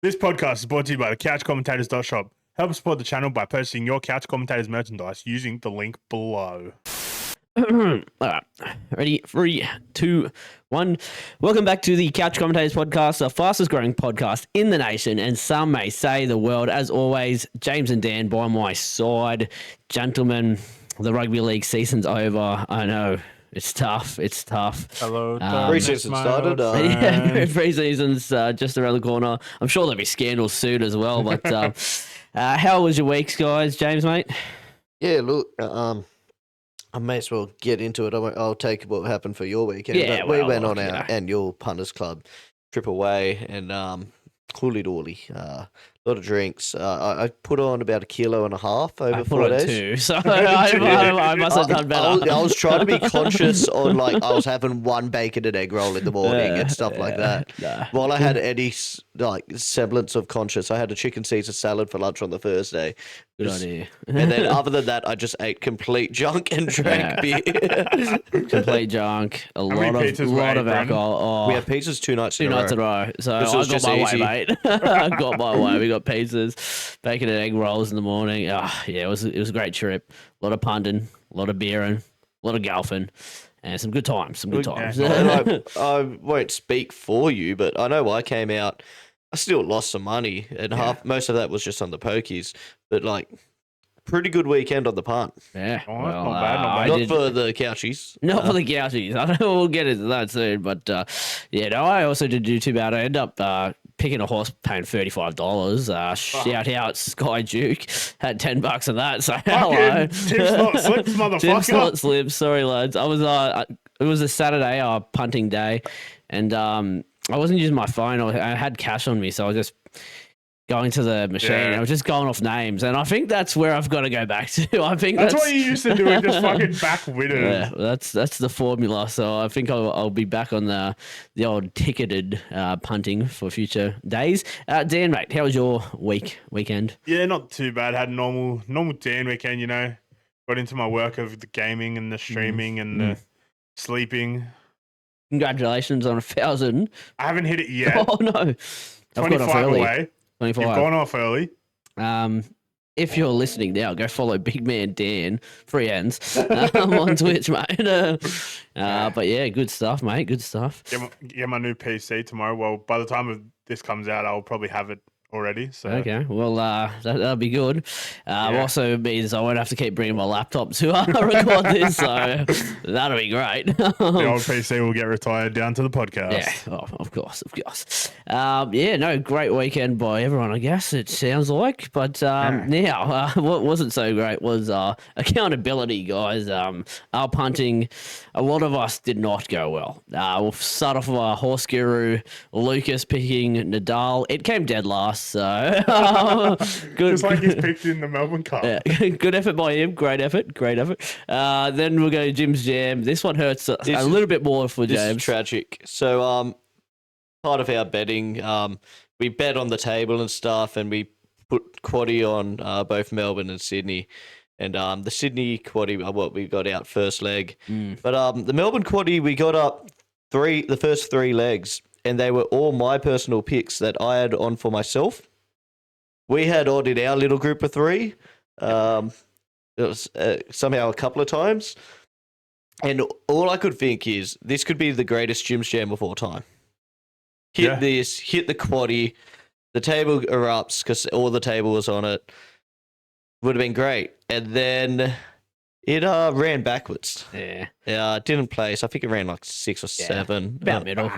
This podcast is brought to you by the couchcommentators.shop. Help support the channel by purchasing your Couch Commentators merchandise using the link below. All right. Ready? 3, 2, 1. Welcome back to the Couch Commentators podcast, the fastest growing podcast in the nation, and some may say the world. As always, James and Dan by my side. Gentlemen, the rugby league season's over. I know. It's tough. It's tough. Hello. Pre-season started. Yeah, pre-season's just around the corner. I'm sure there'll be scandals soon as well. But how was your weeks, guys? James, mate? Yeah, look, I may as well get into it. I'll take what happened for your weekend. Yeah, but we well, went on look, our annual punters club trip away and cooly-dooly. A lot of drinks. I put on about 1.5 kilos over 4 days. 2, so I must have done better. I was trying to be conscious on, like, I was having one bacon and egg roll in the morning and stuff like that. Nah. While I had any, like, semblance of conscience, I had a chicken Caesar salad for lunch on the Thursday. Good idea. And then other than that, I just ate complete junk and drank beer. Complete junk. A lot of alcohol. Oh, We had pizzas 2 nights in a row. 2 nights in a row. So This I was got just my easy. way, mate. I got my way. We got pizzas, bacon and egg rolls in the morning. Oh, yeah, it was a great trip. A lot of punting, a lot of beering, a lot of golfing, and some good times. Some good times. And I won't speak for you, but I know I came out. I still lost some money, and most of that was just on the pokies. But like, pretty good weekend on the punt. Yeah, Oh, not bad, not bad. Not for the couchies. Not for the couchies. I know we'll get into that soon, but yeah, no, I also didn't do too bad. I ended up picking a horse, paying $35. Shout out Sky Duke, had $10 on that. So hello, Tips not slips, motherfucker. Tips not slips. Sorry, lads. I was it was a Saturday, punting day, and I wasn't using my phone. I had cash on me, so I was just going to the machine. Yeah. I was just going off names, and I think that's where I've got to go back to. I think That's what you used to do, and just fucking back winners. yeah, that's the formula. So I think I'll be back on the old ticketed punting for future days. Dan, mate, how was your weekend? Yeah, not too bad. Had a normal Dan weekend, you know. Got into my work of the gaming and the streaming and the sleeping. Congratulations on 1,000. I haven't hit it yet. Oh no, I've got off 25 early. away. 25. You've gone off early. If you're listening now, go follow Big Man Dan, free ends, on Twitch, mate. But yeah, good stuff, mate. Good stuff. Get my new PC tomorrow. Well, by the time this comes out, I'll probably have it already. So Okay, well, that'll be good. Also means I won't have to keep bringing my laptop to record this, so that'll be great. the old PC will get retired down to the podcast. Yeah, of course. Yeah, no, great weekend by everyone, I guess, it sounds like. But now, what wasn't so great was accountability, guys. Our punting, a lot of us did not go well. We'll start off with our horse guru, Lucas, picking Nadal. It came dead last, so good. Just like he's picked in the Melbourne Cup. Yeah, good effort by him. Great effort. Then we'll go to Jim's Jam. This one hurts a little bit more for This James. is tragic. So, part of our betting, we bet on the table and stuff, and we put quaddie on both Melbourne and Sydney. And the Sydney quaddie, we got out first leg. But the Melbourne quaddie, we got up the first 3 legs, and they were all my personal picks that I had on for myself. We had odd in our little group of 3. It was somehow a couple of times. And all I could think is, this could be the greatest Jim's Jam of all time. Hit this, hit the quaddie, the table erupts because all the table was on it. Would have been great. And then it ran backwards. Yeah. Yeah, it didn't place. I think it ran like 6 or 7. About middle.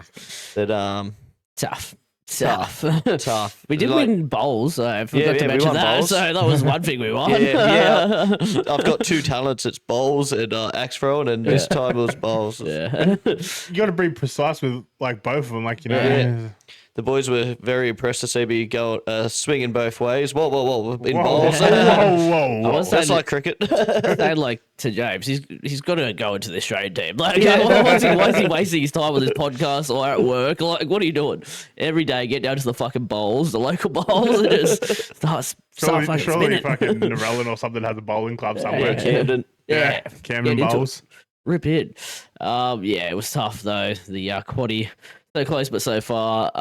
But Tough. tough. We did win bowls. I forgot to we mention won that. bowls. So that was one thing we won. Yeah. I've got 2 talents. It's bowls and axe throwing, and this time it was bowls. Yeah. You got to be precise with like both of them, like you know. Yeah. The boys were very impressed to see me go swinging both ways. Whoa, in Whoa, bowls. whoa. was That's saying- like cricket. Saying like to James, he's got to go into the Australian team. Like, why is he wasting his time on this podcast or at work? Like, what are you doing? Every day, get down to the fucking bowls, the local bowls, and just start fucking Surely spinning. fucking Narellan or something has a bowling club somewhere. Camden. Camden Get into bowls. Rip in. Yeah, it was tough though. The quaddie So close, but so far.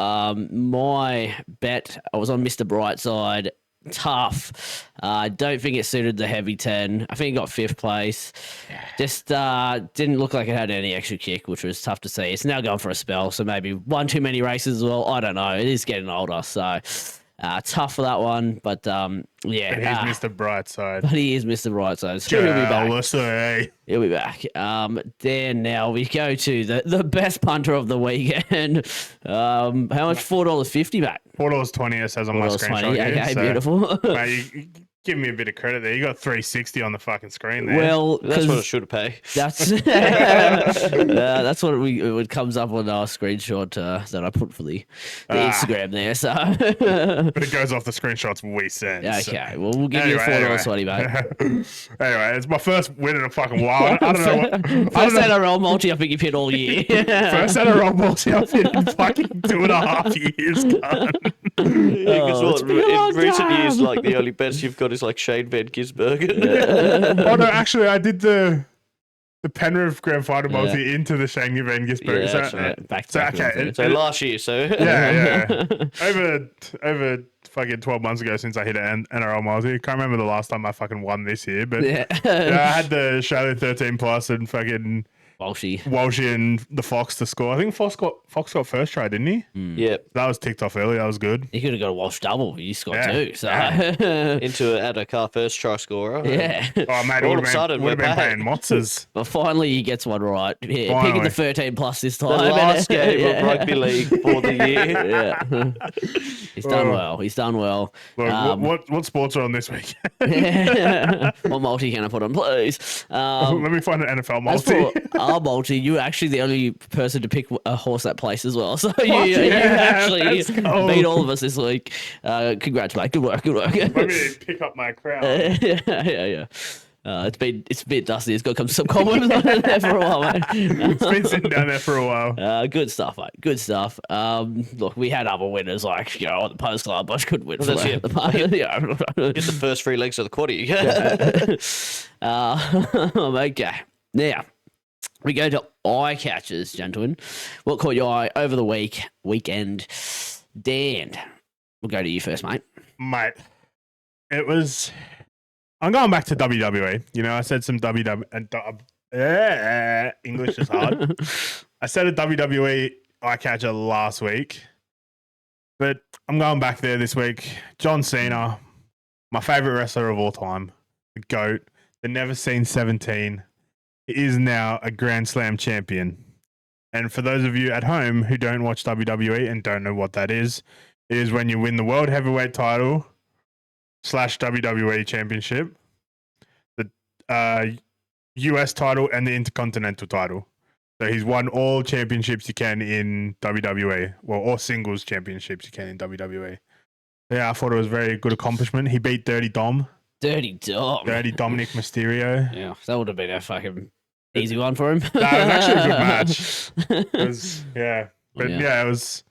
My bet, I was on Mr. Brightside. Tough. I don't think it suited the heavy 10. I think it got 5th place. Just didn't look like it had any extra kick, which was tough to see. It's now going for a spell, so maybe one too many races as well. I don't know. It is getting older, so tough for that one. But yeah. But he's Mr. Brightside. But he is Mr. Brightside. So he'll be back. He'll be back. Then now we go to the best punter of the weekend. How much? $4.50 back. $4.20 it says on my screenshot here. Okay, so, beautiful. Mate, you give me a bit of credit there. You got $3.60 on the fucking screen there. Well, That's what I should have paid. That's what it comes up on our screenshot that I put for the Instagram there. So, but it goes off the screenshots we send. Okay, so. well, we'll give you $4.20 back. Anyway, it's my first win in a fucking while. I don't know what. First NRL multi, I think you've hit all year. First NRL multi I've hit in fucking 2.5 years. Because in recent years, like the only bets you've got is like Shane Van Gisbergen. Oh no, actually, I did the Penrith Grand Final multi into the Shane Van Gisbergen. Yeah, so, that's right. Back so okay, So last year, so yeah. Over fucking 12 months ago since I hit an NRL multi. Can't remember the last time I fucking won this year, but Yeah. I had the Australia 13 plus and fucking Walshy. and the Fox to score. I think Fox got first try, didn't he? yeah, That was ticked off early. That was good. He could have got a Walsh double. You scored Yeah. two. So into an Adokar first try scorer. yeah. Oh mate, All it of a sudden, would have been we're paying Motzes. But finally, he gets one right. Yeah, Finally. picking the 13 plus this The time. last game of rugby league for the year. Yeah. He's done well. He's done well. Look, what sports are on this week? What multi can I put on, please? Let me find an NFL As multi. for our multi, you were actually the only person to pick a horse that place as well. So you Yeah, actually let's go. beat all of us this week. Congrats, mate. Good work. Let me pick up my crown. Yeah. It's a bit dusty. It's got some cobwebs on it there for a while, mate. It's been sitting down there for a while. Good stuff, mate. Good stuff. Look, we had other winners like on the Post Club, but couldn't win for That's that. it. Yeah. Get the first 3 legs of the quaddy. Okay. Now we go to eye catchers, gentlemen. What caught your eye over the weekend? Dan, we'll go to you first, mate. Mate, it was. I'm going back to WWE. You know, I said some WWE. English is hard. I said a WWE eye catcher last week, but I'm going back there this week. John Cena, my favorite wrestler of all time, the GOAT, the never seen 17, is now a Grand Slam champion. And for those of you at home who don't watch WWE and don't know what that is, it is when you win the World Heavyweight title / WWE Championship, the US title, and the Intercontinental title. So he's won all championships you can in WWE, well, all singles championships you can in WWE. Yeah, I thought it was a very good accomplishment. He beat Dirty Dominic Mysterio. Yeah, that would have been a fucking easy one for him. That was actually a good match. It was, yeah. But yeah, it was.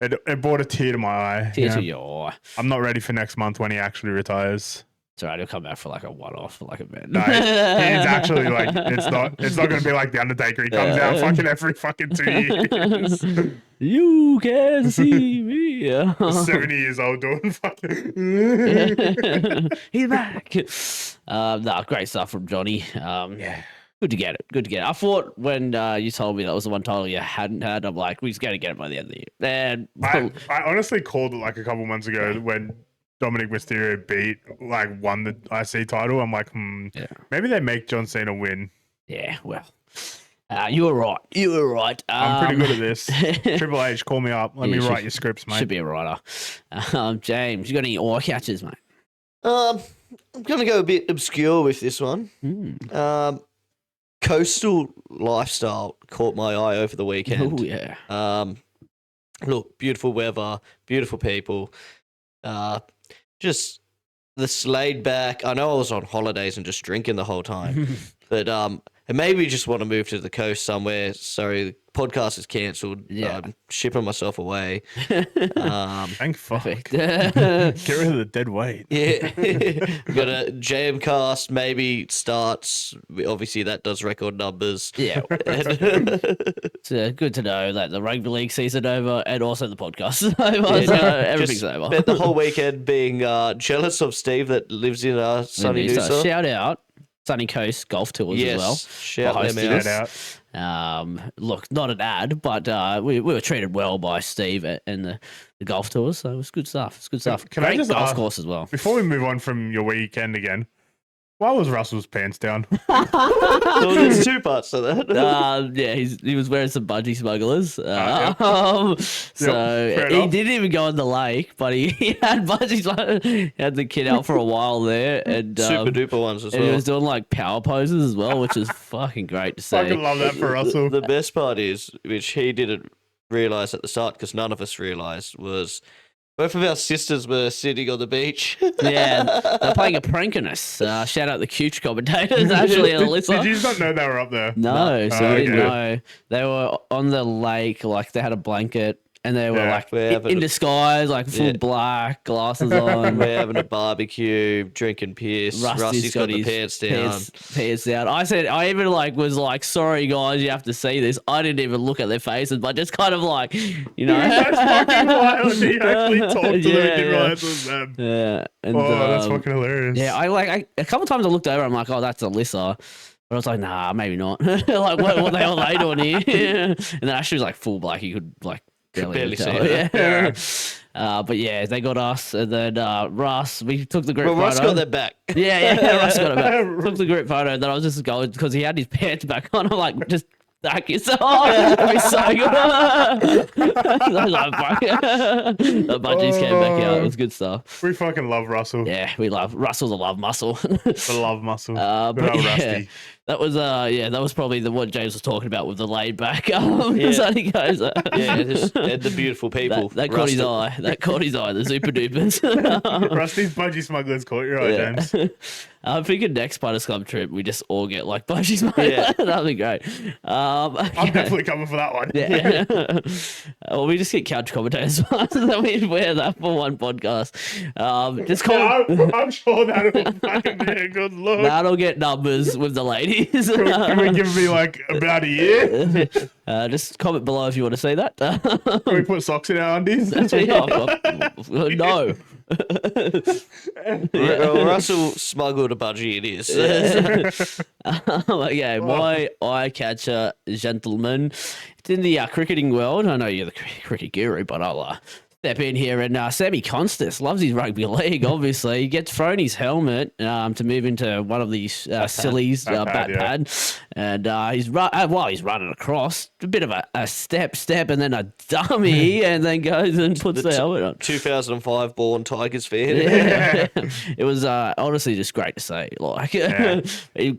It brought a tear to my eye. Tear to your eye. I'm not ready for next month when he actually retires. It's alright, he'll come back for like a one-off, like a band. No, he's actually like it's not going to be like the Undertaker. He comes out fucking every fucking 2 years. You can see me. 70 years old doing fucking. He's back. No, great stuff from Johnny. Yeah. Good to get it. I thought when you told me that was the one title you hadn't had, I'm like, we're just going to get it by the end of the year. And I honestly called it like a couple months ago when Dominic Mysterio won the IC title. I'm like, maybe they make John Cena win. Yeah, well, you were right. I'm pretty good at this. Triple H, call me up. Let me write your scripts, mate. Should be a writer. James, you got any eye catchers, mate? I'm going to go a bit obscure with this one. Coastal lifestyle caught my eye over the weekend. Oh, yeah. Look, beautiful weather, beautiful people. Just the laid back. I know I was on holidays and just drinking the whole time, but and maybe just want to move to the coast somewhere. Sorry, podcast is cancelled. Yeah. I'm shipping myself away. Thank fuck. Perfect. Get rid of the dead weight. Yeah. Got a Jamcast maybe starts. Obviously, that does record numbers. Yeah. It's good to know that the rugby league season over and also the podcast is over. Yeah, so everything's just over. spent the whole weekend being jealous of Steve that lives in sunny So Noosa. shout out Sunny Coast Golf Tours as well. Shout for them hosting out. us. Look, not an ad, but we were treated well by Steve and the golf tours, so it was good stuff. It's good stuff. Can I Great just golf ask- course as well. Before we move on from your weekend again, why was Russell's pants down? Well, there's two parts to that. Yeah, he was wearing some budgie smugglers. Yeah. So fair he enough. didn't even go on the lake, but he had budgies. He had the kid out for a while there, and Super duper ones as and he well. was doing like power poses as well, which is fucking great to see. Fucking love that for Russell. The best part is, which he didn't realize at the start because none of us realized, was both of our sisters were sitting on the beach. Yeah, they're playing a prank on us. Shout out the couch commentators, Ashley and Did Alyssa. you not know they were up there? No, so Oh, we didn't okay. know. They were on the lake, like they had a blanket, and they were Yeah, like we're having in a- disguise, like full Yeah. black, glasses on. We're having a barbecue, drinking piss. Rusty's got the pants down. Pants down. I even like was like, sorry guys, you have to see this. I didn't even look at their faces, but just kind of like, you know. That's fucking wild. He actually talked to them and didn't Yeah. realize it was them. Yeah, and, Oh, that's fucking hilarious. yeah. I a couple times I looked over. I'm like, oh, that's Alyssa. But I was like, nah, maybe not. Like, what the hell are they doing here? And then Ashley was like full black. You could like barely see tell. her. Yeah. But yeah, they got us, and then Russ. We took the group Well, photo. Russ got their back. Yeah, Russ got it back. Took the group photo, and then I was just going because he had his pants back on. I'm like, just back yourself. It'd be so good. I was like, fuck. The budgies came back out. It was good stuff. We fucking love Russell. Yeah, we love Russell's a love muscle. The love muscle. Good But old yeah, Rusty. that was that was probably what James was talking about with the laid back. Yeah. Sunny goes, Yeah, and the beautiful people. that caught his eye. That caught his eye. The super dupers. Rusty's budgie smugglers caught your eye, Yeah. James. I'm thinking next Spiders Club trip we just all get like budgies, mate. Yeah. That'd be great. I'm definitely coming for that one. Yeah. Well, we just get couch commentators and then we wear that for one podcast. Just call. Yeah, I'm sure that'll fucking be a good look. That'll get numbers with the ladies. Can we give me like about a year? Just comment below if you want to see that. Can we put socks in our undies? No. Well, Russell smuggled a budgie. It is. Okay, my eye catcher, gentlemen. It's in the cricketing world. I know you're the cricket guru, but I'll step in here. And Sammy Constas loves his rugby league, obviously. He gets thrown his helmet to move into one of these sillies, Bat bat pad, yeah. pad. And he's running across, a bit of a step, and then a dummy, and then goes and puts the helmet on. 2005 born Tigers fan. Yeah. It was honestly just great to see. Like,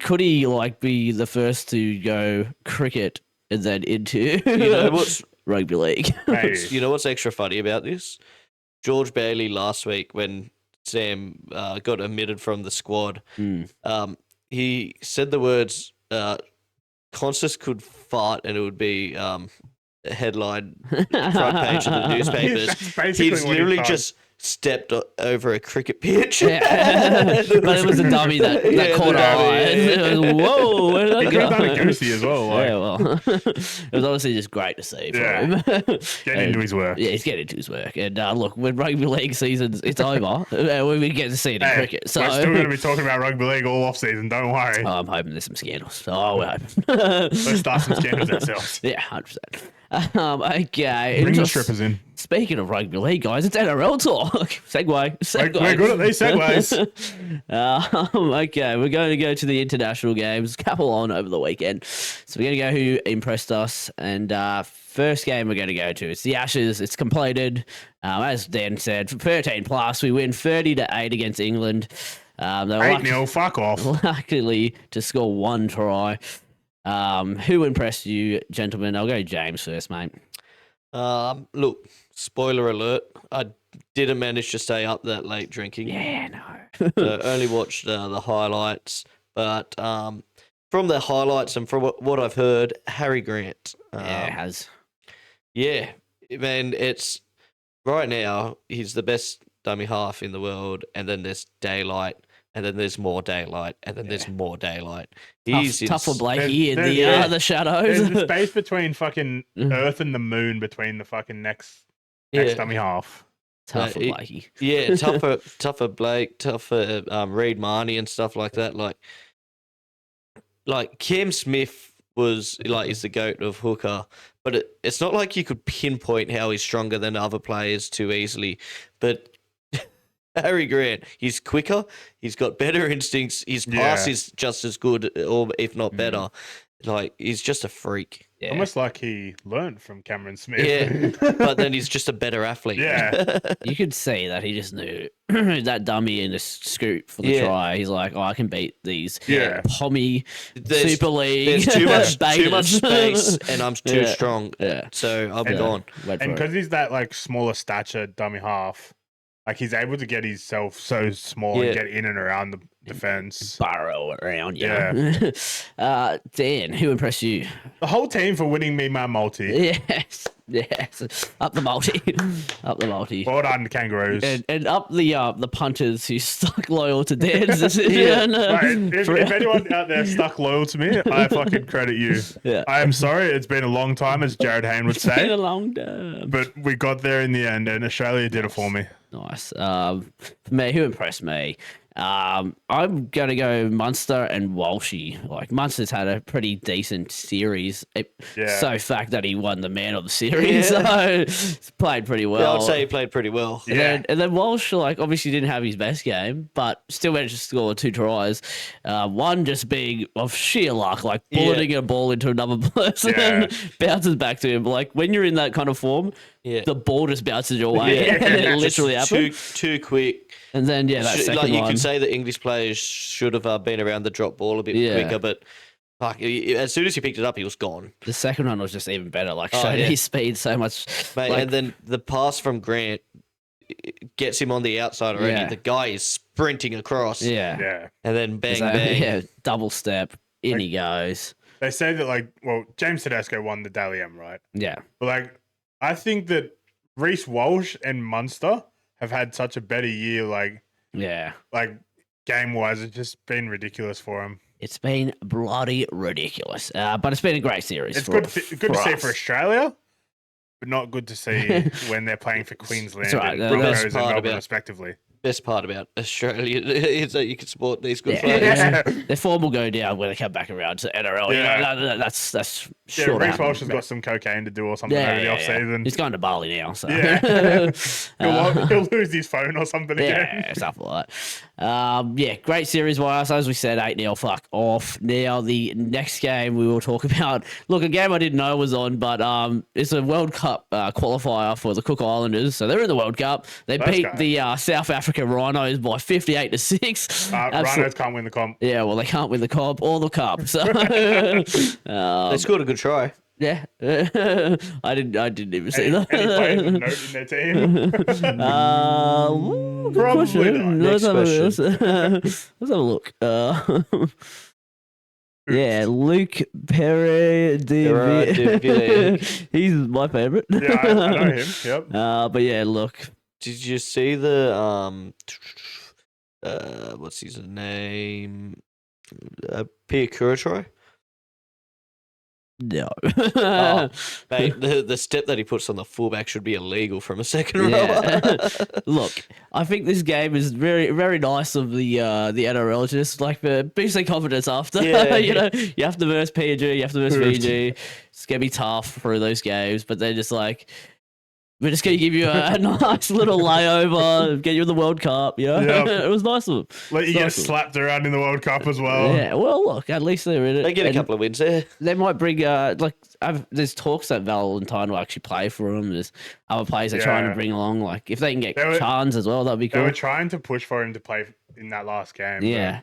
could he like be the first to go cricket and then into You know what's rugby league? Hey, You know what's extra funny about this? George Bailey last week when Sam got omitted from the squad, he said the words, Constas could fart and it would be a headline front page of the newspapers. That's basically He's what he literally thought. just stepped over a cricket pitch. Yeah. But it was a dummy that Yeah, caught the our dummy, eye. yeah. It was, whoa, where did He that could have done a go? goosey as well. Like, Yeah, well, it was honestly just great to see for Yeah. him. getting into his work. Yeah, he's getting into his work. And look, when rugby league season's it's over, we get to see it in Hey, cricket. So we're still going to be talking about rugby league all off season. Don't worry. I'm hoping there's some scandals. Oh, we're hoping. Let's start some scandals ourselves. Yeah, 100%. Okay. Bring the just- strippers in. Speaking of rugby league, guys, it's NRL talk. Segue. We're good at these segues. Okay, we're going to go to the international games. Couple on over the weekend. So we're going to go who impressed us. And first game we're going to go to, it's the Ashes. It's completed. As Dan said, 13 plus. We win 30-8 against England. They were 8-0, fuck off. luckily to score one try. Who impressed you, gentlemen? I'll go James first, mate. Look, spoiler alert, I didn't manage to stay up that late drinking. Yeah, no. So only watched the highlights. But from the highlights and from what I've heard, Harry Grant. Yeah, it has. Yeah, man, it's right now he's the best dummy half in the world, and then there's Daylight, and then there's more Daylight, and then there's more Daylight. He's Tough for Blakey in there's- the shadows. There's the space between fucking Earth and the moon between the fucking next dummy half. Tough for Blakey. Yeah, tougher Blake, tougher Reed Marnie and stuff like that. Like Cam Smith is the GOAT of hooker, but it's not like you could pinpoint how he's stronger than other players too easily. But Harry Grant, he's quicker, he's got better instincts, his pass is just as good, or if not better. Like, he's just a freak. Yeah. Almost like he learned from Cameron Smith. Yeah, but then he's just a better athlete. Yeah. You could see that he just knew that dummy in the scoop for the try. He's like, I can beat these pommy Super League. There's too much space, and I'm too strong. Yeah. So I'll be gone. And because he's that like smaller stature dummy half, like he's able to get himself so small and get in and around the defense. Burrow around, Dan, who impressed you? The whole team for winning me my multi. Yes. Up the multi. Up the multi. Well done, Kangaroos. And up the punters who stuck loyal to Dan's decision. If anyone out there stuck loyal to me, I fucking credit you. Yeah. I am sorry, it's been a long time, as Jared Hayne would It's been say. a long time. But we got there in the end, and Australia did it for me. Nice. For me, who impressed me? I'm going to go Munster and Walshy. Like, Munster's had a pretty decent series. So fact that he won the man of the series. So he's played pretty well. Yeah, I'd say he played pretty well. And then Walsh, like, obviously didn't have his best game, but still managed to score 2 tries. One just being of sheer luck, like bulleting a ball into another person, bounces back to him. Like, when you're in that kind of form, the ball just bounces your way, and it literally happened. Too quick. And then, that second like, you one. could say that English players should have been around the drop ball a bit quicker, but fuck, as soon as he picked it up, he was gone. The second one was just even better. Like, showed his speed so much. Mate, and then the pass from Grant gets him on the outside already. Yeah. The guy is sprinting across. Yeah. And then bang, So, bang. double step. In he goes. They say that, like, well, James Tedesco won the Dally M, right? Yeah. But, like, I think that Reece Walsh and Munster have had such a better year, like game-wise. It's just been ridiculous for them. It's been bloody ridiculous. But it's been a great series. It's good to see for Australia, but not good to see when they're playing for Queensland right. and Broncos and Melbourne, respectively. Best part about Australia is that you can support these good players. Yeah. Their form will go down when they come back around to NRL. Yeah. That's sure. Reece Walsh has got some cocaine to do or something over the off-season. He's going to Bali now, so he'll lose his phone or something again. Yeah, stuff like that. Great series by us. As we said, 8-0, fuck off. Now, the next game we will talk about. Look, a game I didn't know was on, but it's a World Cup qualifier for the Cook Islanders. So they're in the World Cup. They beat the South Africa Rhinos by 58-6. Rhinos can't win the comp. Yeah, well, they can't win the comp or the cup. So they scored a good try. Yeah, I didn't even see that. Any players of note in their team? Probably not. Next Let's have a look. Luke Perry he's my favorite. Yeah, I know him. Yep. But look. Did you see the what's his name? Pierre Kuratry? No. Mate, the step that he puts on the fullback should be illegal from a second rower. Look, I think this game is very, very nice of the NRL, just like the boost their confidence after. You know, you have to verse PNG, you have to verse Fiji. It's gonna be tough for those games, but they're just like, we're just going to give you a nice little layover, get you in the World Cup, you know? Yep. It was nice of them. Let you get slapped around in the World Cup as well. Yeah, well, look, at least they're in it. They get a couple of wins there. They might bring, there's talks that Valentine will actually play for them. There's other players they're trying to bring along. Like, if they can get Chans as well, that'd be cool. They were trying to push for him to play in that last game. Yeah.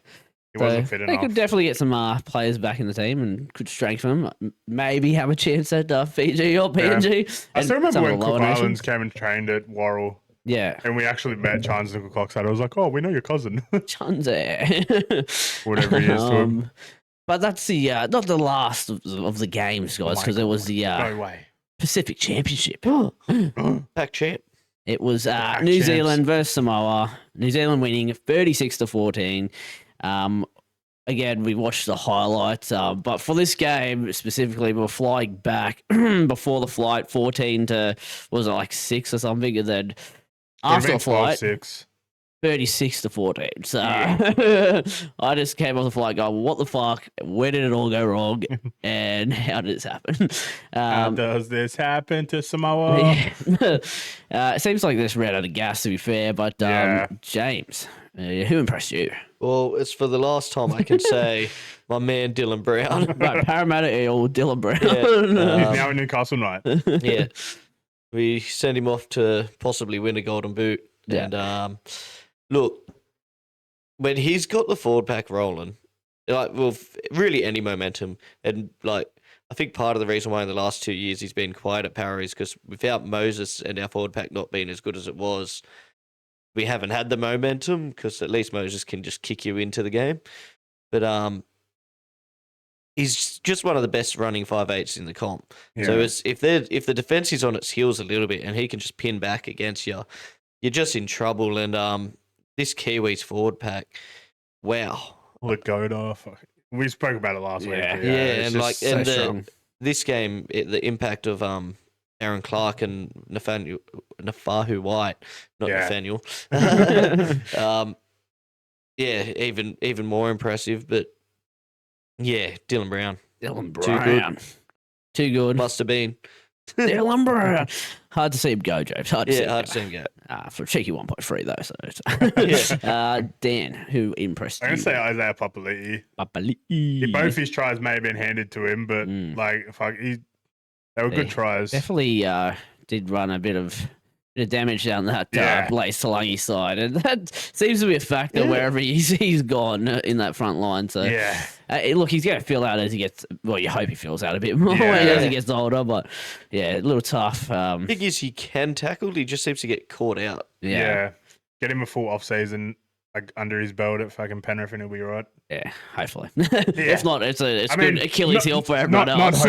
He wasn't fit enough. They could definitely get some players back in the team and could strengthen them. Maybe have a chance at Fiji or PNG. Yeah. I still remember when Cook Nations. Islands came and trained at Worrell. Yeah. And we actually met Chance and Coxside. I was like, oh, we know your cousin. Chance. Whatever he is to him. but that's the not the last of the games, guys, because it was the No way. Pacific Championship. Pack champ. It was pack New champs. Zealand versus Samoa. New Zealand winning 36-14. Again, we watched the highlights, but for this game specifically, we were flying back before the flight, 14 to, was it like 6 or something? And then after the flight, 6. 36-14. So I just came off the flight going, what the fuck? Where did it all go wrong? And how did this happen? How does this happen to Samoa? It seems like this ran out of gas, to be fair, but James, who impressed you? Well, it's for the last time I can say my man Dylan Brown. Right, Parramatta Eel, Dylan Brown. Yeah, He's now in Newcastle night. Yeah. We sent him off to possibly win a golden boot. Yeah. And look, when he's got the forward pack rolling, like, well, really any momentum, and like, I think part of the reason why in the last 2 years he's been quiet at Para is because without Moses and our forward pack not being as good as it was, we haven't had the momentum, because at least Moses can just kick you into the game. But he's just one of the best running 5'8" in the comp. Yeah. So if the defense is on its heels a little bit and he can just pin back against you, you're just in trouble. And this Kiwis forward pack, wow. Lagoda. We spoke about it last week. Yeah. And like so strong. this game, the impact of Aaron Clark and Nafahu White, not Yeah. Nathaniel. Even more impressive. But yeah, Dylan Brown Dylan Too Brown. Too good. must have been. Dylan Brown. Hard to see him go, James. Hard to see him go. for a cheeky 1.3 though. So, Dan, who impressed I'm you? going to say Isaiah Papali'i. Papali'i. Both his tries may have been handed to him, but they were good tries. Definitely did run a bit of damage down that Blaze Talangi side, and that seems to be a factor wherever he's gone in that front line. So look, he's going to fill out as he gets. Well, you hope he fills out a bit more as he gets older, but a little tough. The thing is, he can tackle. He just seems to get caught out. Yeah. Get him a full off season like under his belt at fucking Penrith and he'll be right. Yeah, hopefully. If not, it's good Achilles heel for everyone not else.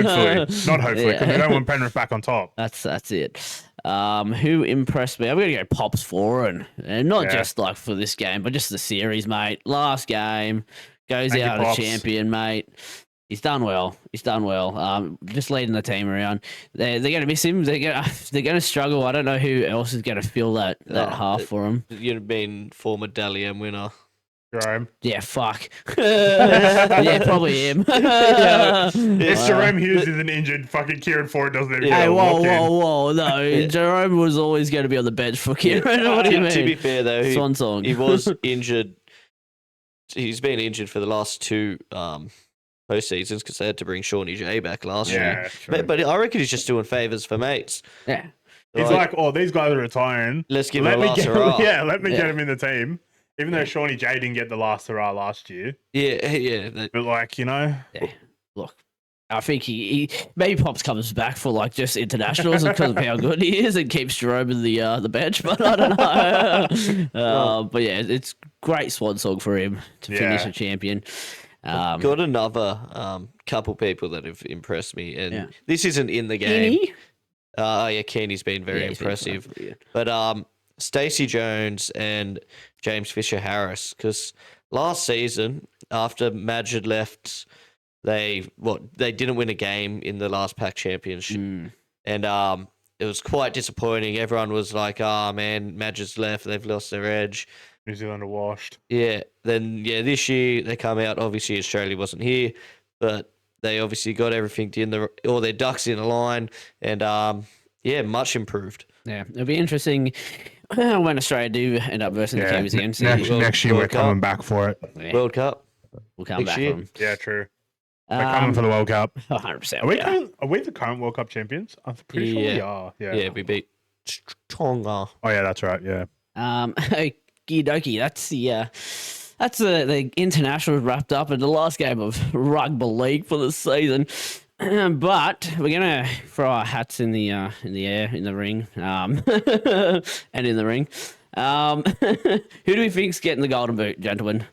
Not hopefully, because we don't want Penrith back on top. That's it. Who impressed me? I'm gonna go Pops for and not just like for this game, but just the series, mate. Last game goes out a champion, mate. He's done well. Just leading the team around. They're going to miss him. They're going to struggle. I don't know who else is going to fill that half for him. You've been former Dally M winner. Jerome. Yeah, fuck. Yeah, probably him. If Jerome Hughes isn't injured, fucking Kieran Ford doesn't even Hey, whoa. No, Jerome was always going to be on the bench for Kieran. What do you mean? To be fair, though, Swan song. He was injured. He's been injured for the last two postseasons because they had to bring Shawnee J back last year. But I reckon he's just doing favours for mates. Yeah. He's like, these guys are retiring. Let's give him a last hurrah. Yeah, let me get him in the team. Even though Shawnee J didn't get the last hurrah last year. Yeah. But Yeah. Look, I think he maybe Pops comes back for like just internationals because of how good he is and keeps Jerome in the bench, but I don't know. But yeah, it's great swan song for him to finish a champion. Got another couple people that have impressed me, and this isn't in the game. Keeney's been very impressive. But Stacey Jones and James Fisher Harris, because last season after Madge had left, they didn't win a game in the last Pac Championship, and it was quite disappointing. Everyone was like, "Oh man, Madge has left. They've lost their edge." New Zealand are washed. Yeah. Then this year they come out. Obviously Australia wasn't here, but they obviously got everything all their ducks in a line, and much improved. Yeah, it'll be interesting when Australia do end up versus the Kiwis again. Next year we're coming back for it. Yeah. World Cup. We'll come back year. for them. Yeah, true. They're coming for the World Cup. 100%. Are we the current World Cup champions? I'm pretty sure we are. Yeah, we beat Tonga. Oh yeah, that's right. Yeah. Okie dokie. That's the international wrapped up in the last game of rugby league for the season. But we're gonna throw our hats in the air, in the ring, and in the ring. Who do we think's getting the golden boot, gentlemen?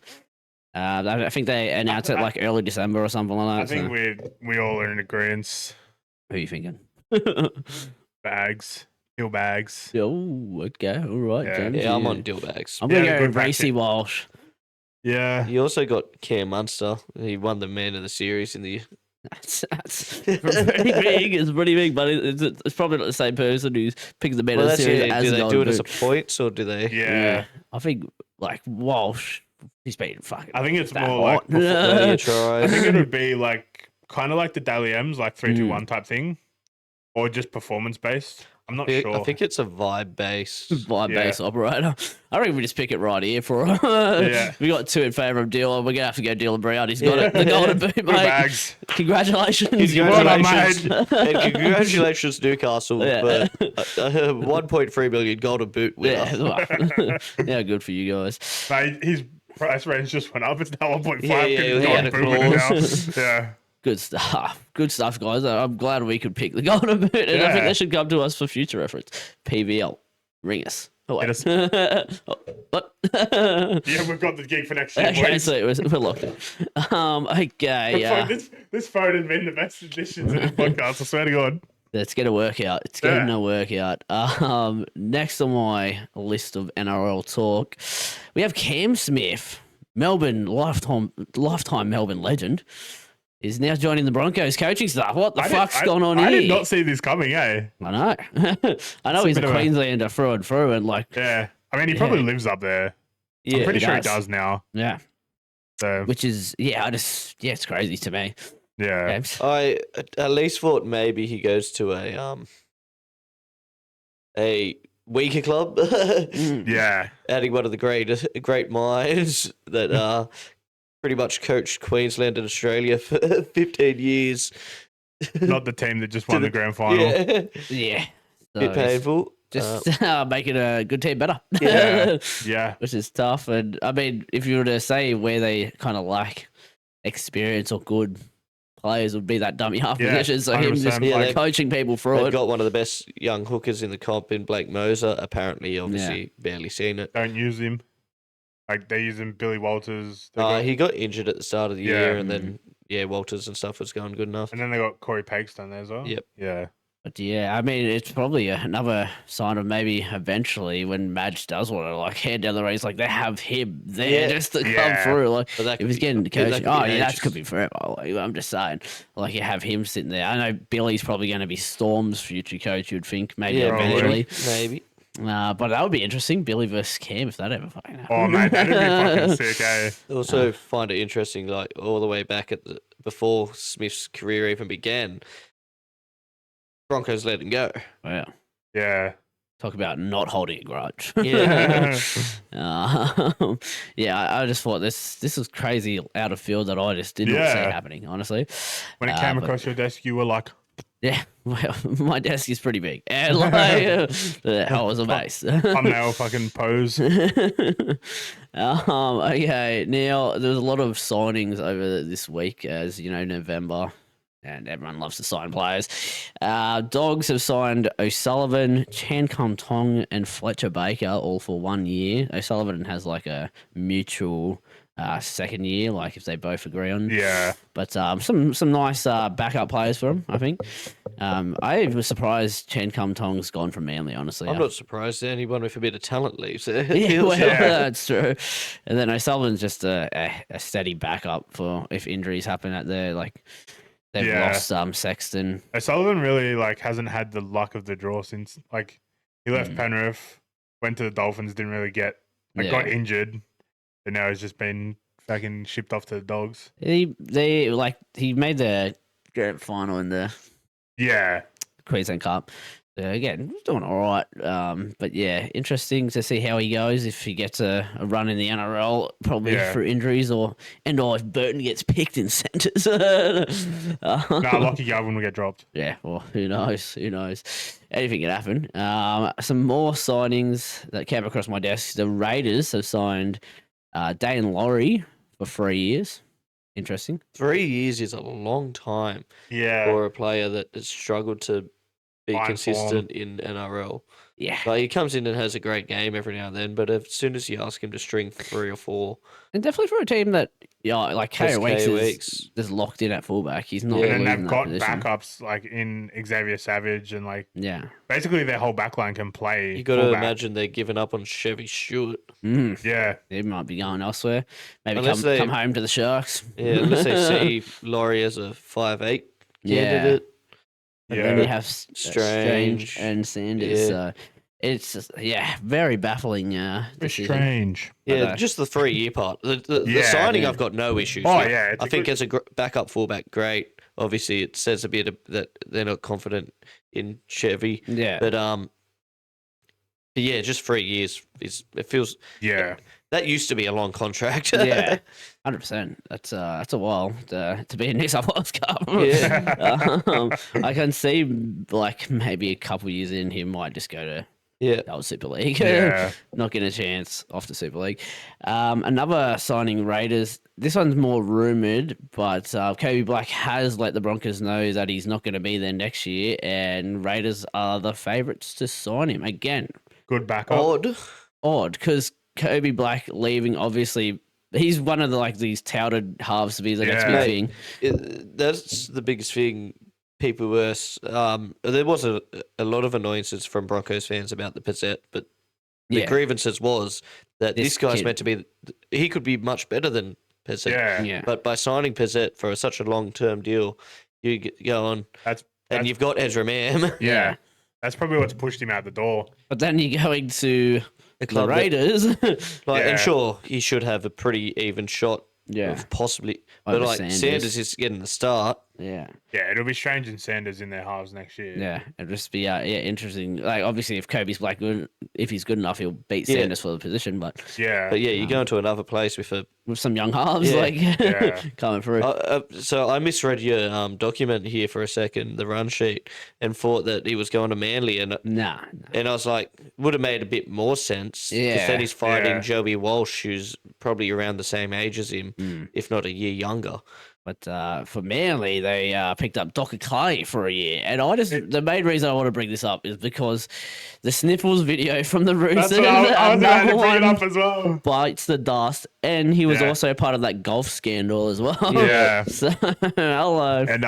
I think they announced it like early December or something like that. I think we all are in agreement. Who are you thinking? Bags, Hill bags. Oh, okay, all right, Yeah. James. Yeah, I'm on Dillbags. I'm gonna Yeah, go good Reece tactic. Walsh. Yeah, You also got Cam Munster. He won the man of the series in the. That's pretty big. It's pretty big, but it's probably not the same person who's picking the man Well, of the that's series it. as Do the they do Golden it as a Boot. points or do they? yeah. I think like Walsh, he's been fucking. I think it's that more like hot. Plenty of I tries. think it would be like kind of like the Daily M's, like 3-2-1 type thing, or just performance based. I'm not sure. I think it's a vibe based. Vibe base operator. I reckon we just pick it right here for Yeah. We got 2 in favour of Dylan. We're gonna have to go Dylan Brown. He's got it. The Golden Boot, Good mate. bags. Congratulations. Well done, Congratulations, mate. and congratulations, Newcastle, Yeah. for 1.3 million Golden Boot winner. Yeah, well, yeah, good for you guys. Mate, his price range just went up. It's now 1.5. Yeah, because he had Golden a Boot winner now. clause. Yeah. Good stuff, guys. I'm glad we could pick the Golden Boot, and I think Yeah. they should come to us for future reference. PVL, ring us. Oh, wait. Hit us. What? Yeah, we've got the gig for next year, Okay, boys. so we're locked in. Okay, This phone has been the best addition to this podcast. I swear to God. it's gonna work out. It's gonna work out. Next on my list of NRL talk, we have Cam Smith, Melbourne lifetime Melbourne legend, is now joining the Broncos coaching staff. What the fuck's going on I here? did not see this coming, eh? I know. I know It's a he's a bit of a- Queenslander through and through, and like, Yeah. I mean, he probably lives up there. Yeah, I'm pretty he sure he does. does now. yeah, So, which is it's crazy to me. yeah. James. I at least thought maybe he goes to a weaker club. Yeah. Adding one of the great minds that pretty much coached Queensland and Australia for 15 years. Not the team that just won the grand final. Yeah, Yeah, bit painful. Just making a good team better. Yeah. Yeah. Which is tough. And I mean, if you were to say where they kind of lack experience or good players, would be that dummy half Yeah, position. So him just 100%. Yeah, they've- coaching people through They've it. got one of the best young hookers in the comp in Blake Moser. Apparently, obviously, barely seen it. Don't use him. Like, they're using Billy Walters. They got- He got injured at the start of the Yeah. year, and then Walters and stuff was going good enough. And then they got Corey Pakeston there as well. Yep. Yeah. But yeah, I mean, it's probably another sign of maybe eventually when Madge does want to like hand down the race, like they have him there Yeah. just to come Yeah. through. Like But that if could he's be- getting that coaching, could be that ages. could be forever. Like, I'm just saying, like you have him sitting there. I know Billy's probably going to be Storm's future coach. You'd think maybe Yeah, probably. eventually, maybe. but that would be interesting. Billy versus Cam if that ever fucking happened. Oh, mate, that'd be fucking sick, eh? I also find it interesting, like all the way back before Smith's career even began, Broncos let him go. Wow. Yeah. Talk about not holding a grudge. Yeah. I just thought this was crazy out of field that I just did not see Yeah. happening, honestly. When it came But- across your desk, you were like, Yeah, well, my desk is pretty big, and like I was amazed. thumbnail fucking pose. Okay, now there was a lot of signings over this week, as you know, November, and everyone loves to sign players. Dogs have signed O'Sullivan, Chan Kum Tong, and Fletcher Baker all for 1 year. O'Sullivan has like a mutual second year, like if they both agree on. Yeah. But some nice backup players for him, I think. I was surprised Chan Kum Tong's gone from Manly, honestly. I'm not surprised anyone with a bit of talent leaves. Yeah, well, Yeah. that's true. And then O'Sullivan's just a steady backup for if injuries happen at there. Like they've Yeah. lost Sexton. O'Sullivan really like hasn't had the luck of the draw since like he left Penrith, went to the Dolphins, didn't really get got injured, and now he's just been fucking shipped off to the Dogs. He made the grand final in the Yeah. Queensland Cup. So again, doing all right. But yeah, interesting to see how he goes if he gets a run in the NRL, probably Yeah. through injuries or if Burton gets picked in centres. Nah, Lockie Galvin will get dropped. Yeah, well, who knows? Who knows? Anything can happen. Some more signings that came across my desk. The Raiders have signed Dane Laurie for 3 years. Interesting. 3 years is a long time Yeah. for a player that has struggled to be Fine consistent in NRL. Yeah. Like he comes in and has a great game every now and then, but as soon as you ask him to string 3 or 4, And definitely for a team that, like Just KO Weeks KO is Weeks. just locked in at fullback. He's not Yeah. And then losing they've that got position. backups like in Xavier Savage and like Yeah. basically their whole backline can play. you got to fullback. imagine they're giving up on Chevy Stewart. Yeah. They might be going elsewhere. Maybe Unless they- come home to the Sharks. Yeah, unless they see Laurie as a 5'8" Yeah. candidate. But Yeah. then you have Strange. and Sanders. Yeah. So it's just, very baffling. Very Decision. strange. Yeah, just the 3-year part. The Yeah. signing, Yeah. I've got no issues Oh with. yeah, it's I a think good- as a backup fullback, great. Obviously, it says a bit that they're not confident in Chevy. Yeah. But yeah, just 3 years it feels yeah. that used to be a long contract. Yeah. 100%. That's a while to be in New South Wales Cup. Yeah. I can see like maybe a couple years in, he might just go to yeah. the old Super League. Yeah. Not getting a chance off the Super League. Another signing, Raiders. This one's more rumored, but Kobe Black has let the Broncos know that he's not going to be there next year, and Raiders are the favourites to sign him again. Good backup. Odd, because Kobe Black leaving, obviously, he's one of these touted halves to be the next Yeah. big thing. That's the biggest thing. People were there was a lot of annoyances from Broncos fans about the Pizzette, but the Yeah. grievances was that This this guy's kid. meant to be. He could be much better than Pizzette. Yeah. Yeah. But by signing Pizzette for such a long-term deal, you go on, That's and you've got Ezra Mam. yeah. That's probably what's pushed him out the door. But then you're going to the club that- Raiders. Like, Yeah. and sure, he should have a pretty even shot Yeah. of possibly, but Over like Sanders. Sanders is getting the start. Yeah. Yeah, it'll be strange in Sanders in their halves next year. Yeah, it'd just be interesting. Like obviously, if Kobe's good, if he's good enough, he'll beat Yeah. Sanders for the position. But Yeah. But yeah, you go into another place with a. with some young halves Yeah. Yeah. coming through, So I misread your document here for a second, the run sheet, and thought that he was going to Manly, and nah. I was like, would have made a bit more sense. Yeah. Because then he's fighting Yeah. Joey Walsh, who's probably around the same age as him, if not a year younger. But for Manly, they picked up Docker Clay for a year, and the main reason I want to bring this up is because the Sniffles video from the Roosters, That's what I was about to bring it one up as well. bites the dust, and he was Yeah. also part of that golf scandal as well. Yeah. So hello. And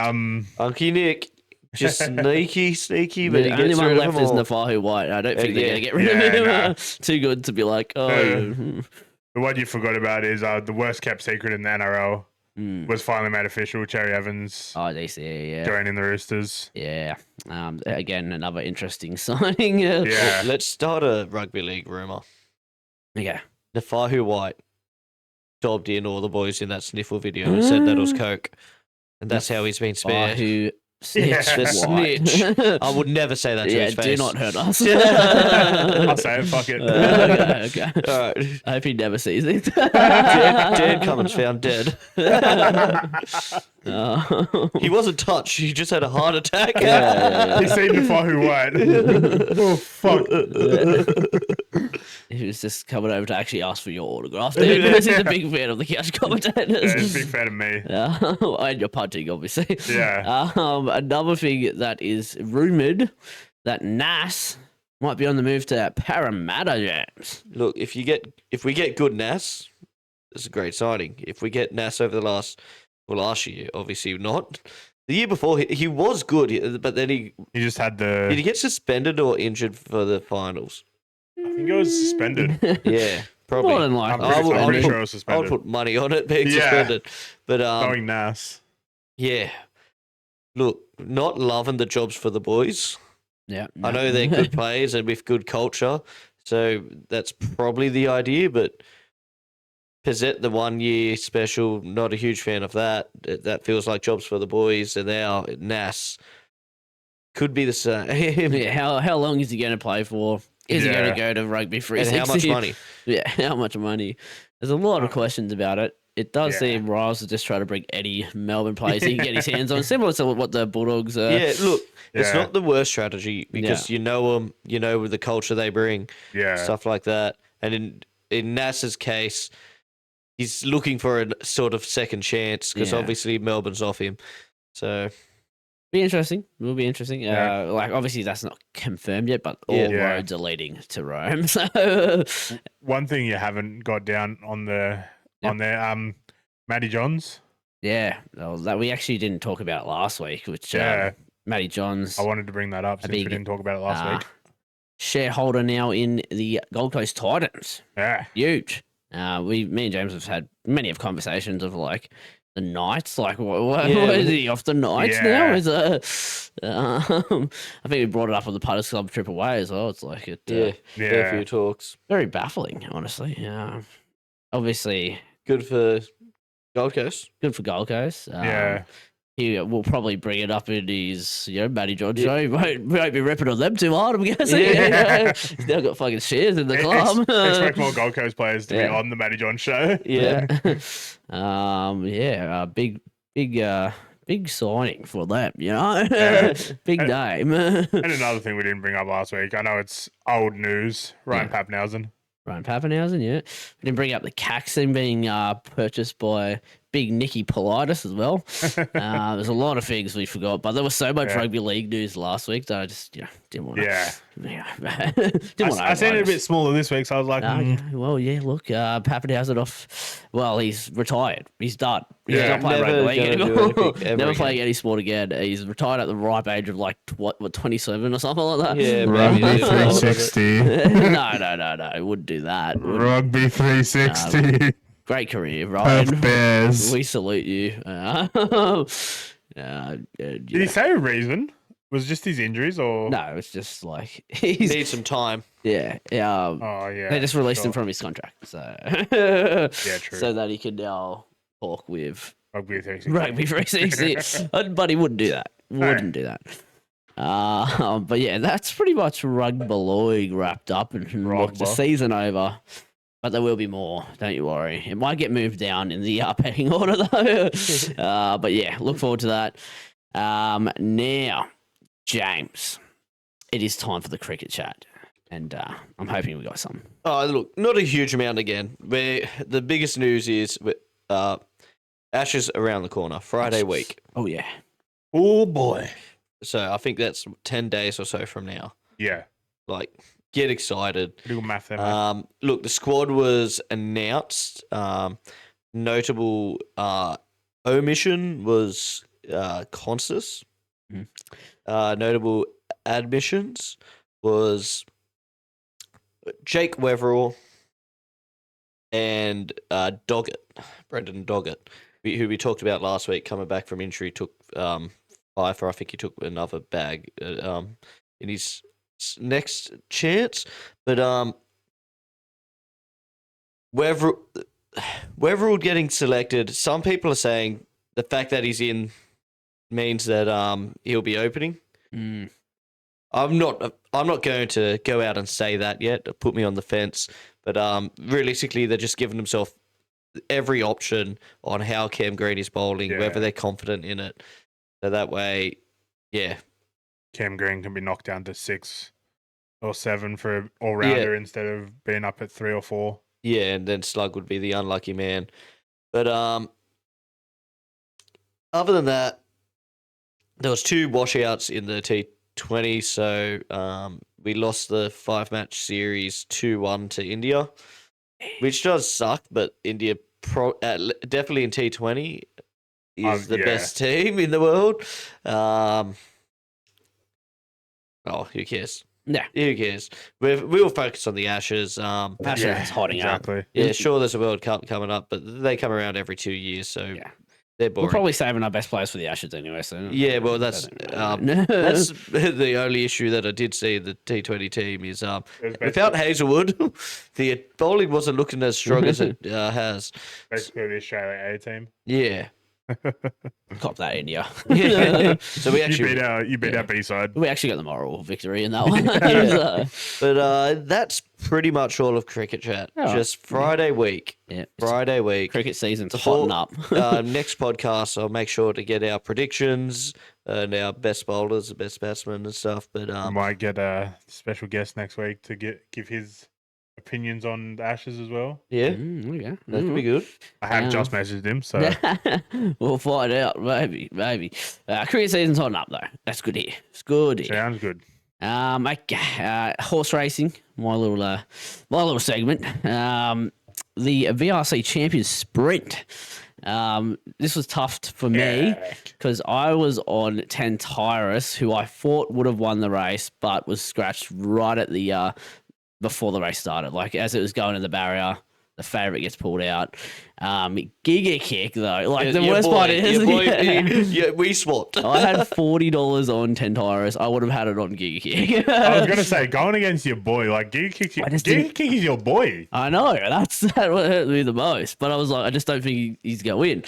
Unky Nick, just sneaky, but The he only gets one rid of left them is all. Nafahu White. I don't think they're yeah. going to get rid of Yeah, him. nah. Too good to be like, what you forgot about is the worst kept secret in the NRL was finally made official. Cherry Evans DC, yeah. joining the Roosters. Yeah. Again, another interesting signing. Yeah. Let's start a rugby league rumor. Okay. Nafahu White dobbed in all the boys in that sniffle video and said that was coke, and that's how he's been spared. Who snitch? Yeah. The White. snitch. I would never say that to Yeah, his do face. not hurt us. I'll say it. Fuck it. Okay. All right. I hope he never sees it. Dan Cummins found dead. Oh. He wasn't touched. He just had a heart attack. He seen the Fahu White. Oh fuck. He was just coming over to actually ask for your autograph there because he's a big fan of the couch commentators. Yeah, he's a big fan of me. And your punting, obviously. Yeah. Another thing that is rumored that Nas might be on the move to Parramatta, James. Look, if we get good Nas, it's a great signing. If we get Nas over the last year, obviously not. The year before, he was good, but then He just had did he the. get suspended or injured for the finals? I think it was suspended. Yeah, probably. More than I'm likely. pretty sure it was I would suspended. put money on it being Yeah. suspended. But Going Nas. yeah. Look, not loving the jobs for the boys. Yeah, I know they're good players and with good culture, so that's probably the idea. But Pizzette, the 1 year special, not a huge fan of that. That feels like jobs for the boys, and now Nas could be the same. Yeah, how long is he going to play for? Is he going Yeah. to go to rugby And 360? how much money? Yeah, how much money? There's a lot of questions about it. It does Yeah. seem Riles is just trying to bring any Melbourne players he can get his hands on, similar to what the Bulldogs are. Yeah, look, it's Yeah. not the worst strategy because you know them, you know the culture they bring, Yeah. stuff like that. And in Nas's case, he's looking for a sort of second chance because Yeah. obviously Melbourne's off him. So Be interesting. Will be interesting. Yeah. Like obviously that's not confirmed yet, but all Yeah. roads are leading to Rome. So One thing you haven't got down on the Yep. on there, Matty Johns. yeah, well, that we actually didn't talk about last week, which Yeah. Matty Johns, I wanted to bring that up since we big, didn't talk about it last week. shareholder now in the Gold Coast Titans. Yeah. Huge. Me and James have had many of conversations of like the Knights. Like, what Yeah. is he off the Knights Yeah. now? I think we brought it up on the Putters Club trip away as well. It's like it, Yeah, fair few talks. very baffling, honestly. Obviously, Good for Gold Coast. good for Gold Coast. Yeah. He will probably bring it up in his, Matty John show. He won't be ripping on them too hard, I'm guessing. Yeah. He's now got fucking shares in the club. Expect more Gold Coast players to be Yeah. on the Matty John show. Yeah. Big signing for them, Yeah. big And- name. And another thing we didn't bring up last week, I know it's old news, Ryan Yeah. Pappenhausen. Ryan Pappenhausen, yeah. We didn't bring up the Caxton being purchased by big Nicky Politis as well. There's a lot of things we forgot, but there was so much Yeah. rugby league news last week that I just didn't want to. Yeah. Didn't want to. I seen it a bit smaller this week, so I was like, Well, yeah, look, Pappenhausen off. Well, he's retired. He's done. He's Yeah. not playing Never rugby league gonna do anymore. anything ever Never again. playing any sport again. He's retired at the ripe age of like, what 27 or something like that? Yeah, Rugby maybe it's a lot of it. 360. No. Wouldn't do that. Rugby 360. Great career, Ryan. Perth Bears. We salute you. Did he say a reason? Was it just his injuries or? No, it's just like he's Need some time. yeah. Oh, yeah. They just released him sure. from his contract, so Yeah, true. so that he can now talk with Rugby 360. Rugby 360. But he wouldn't do that. Wouldn't do that. But yeah, that's pretty much rugby league wrapped up and look, the Rugby. season over. But there will be more. Don't you worry. It might get moved down in the pecking order though. But yeah, look forward to that. Now, James, it is time for the cricket chat, and I'm hoping we got some. Oh, look, not a huge amount again. The biggest news is Ashes around the corner, Friday week. Oh yeah. Oh, boy. So I think that's 10 days or so from now. Yeah. Like, get excited. Pretty good math there, mate. Look, the squad was announced. Notable omission was Consus. Mhm. Notable admissions was Jake Weverall and Doggett, Brendan Doggett, who we talked about last week, coming back from injury, took Pfeiffer. I think he took another bag in his next chance. But Weverall getting selected, some people are saying the fact that he's in means that he'll be opening. Mm. I'm not going to go out and say that yet. Put me on the fence. But realistically, they're just giving themselves every option on how Cam Green is bowling, Yeah. whether they're confident in it. So that way, yeah. Cam Green can be knocked down to 6 or 7 for an all-rounder instead of being up at 3 or 4. Yeah, and then Slug would be the unlucky man. But other than that, there was 2 washouts in the T20, so we lost the 5-match series 2-1 to India, which does suck, but India definitely in T20 is the yeah. best team in the world. Who cares? Yeah. Who cares? We'll focus on the Ashes. Ashes is hotting up. exactly. Yeah, sure, there's a World Cup coming up, but they come around every 2 years, so Yeah. they're We're boring. probably saving our best players for the Ashes anyway. So Yeah, well, that's that's the only issue that I did see the T20 team is without Hazelwood, the bowling wasn't looking as strong as it has. Basically the Australia A team. Yeah. cop that India. Yeah. So we You beat our B-side. We actually got the moral victory in that one. Yeah. But that's pretty much all of cricket chat. All right. Just Friday week. Yeah. Friday week. Cricket season's Before- hotting up. Next podcast, I'll make sure to get our predictions and our best bowlers, best batsmen and stuff. But We might get a special guest next week to give his opinions on the Ashes as well. Yeah, Okay. that could be good. I have Um, just messaged him, so We'll find out. Maybe. Cricket season's on up though. That's good here. It's good here. sounds good. Okay. Horse racing. My little segment. The VRC Champions Sprint. This was tough for me because I was on 10 Tyrus, who I thought would have won the race, but was scratched right at the before the race started. Like as it was going in the barrier, the favourite gets pulled out. Giga Kick though, like the worst part is, we swapped. I had $40 on 10 Tyrus. I would have had it on Giga Kick. I was gonna say going against your boy, like Giga Kick is your boy. I know that what hurt me the most, but I was like, I just don't think he's gonna win.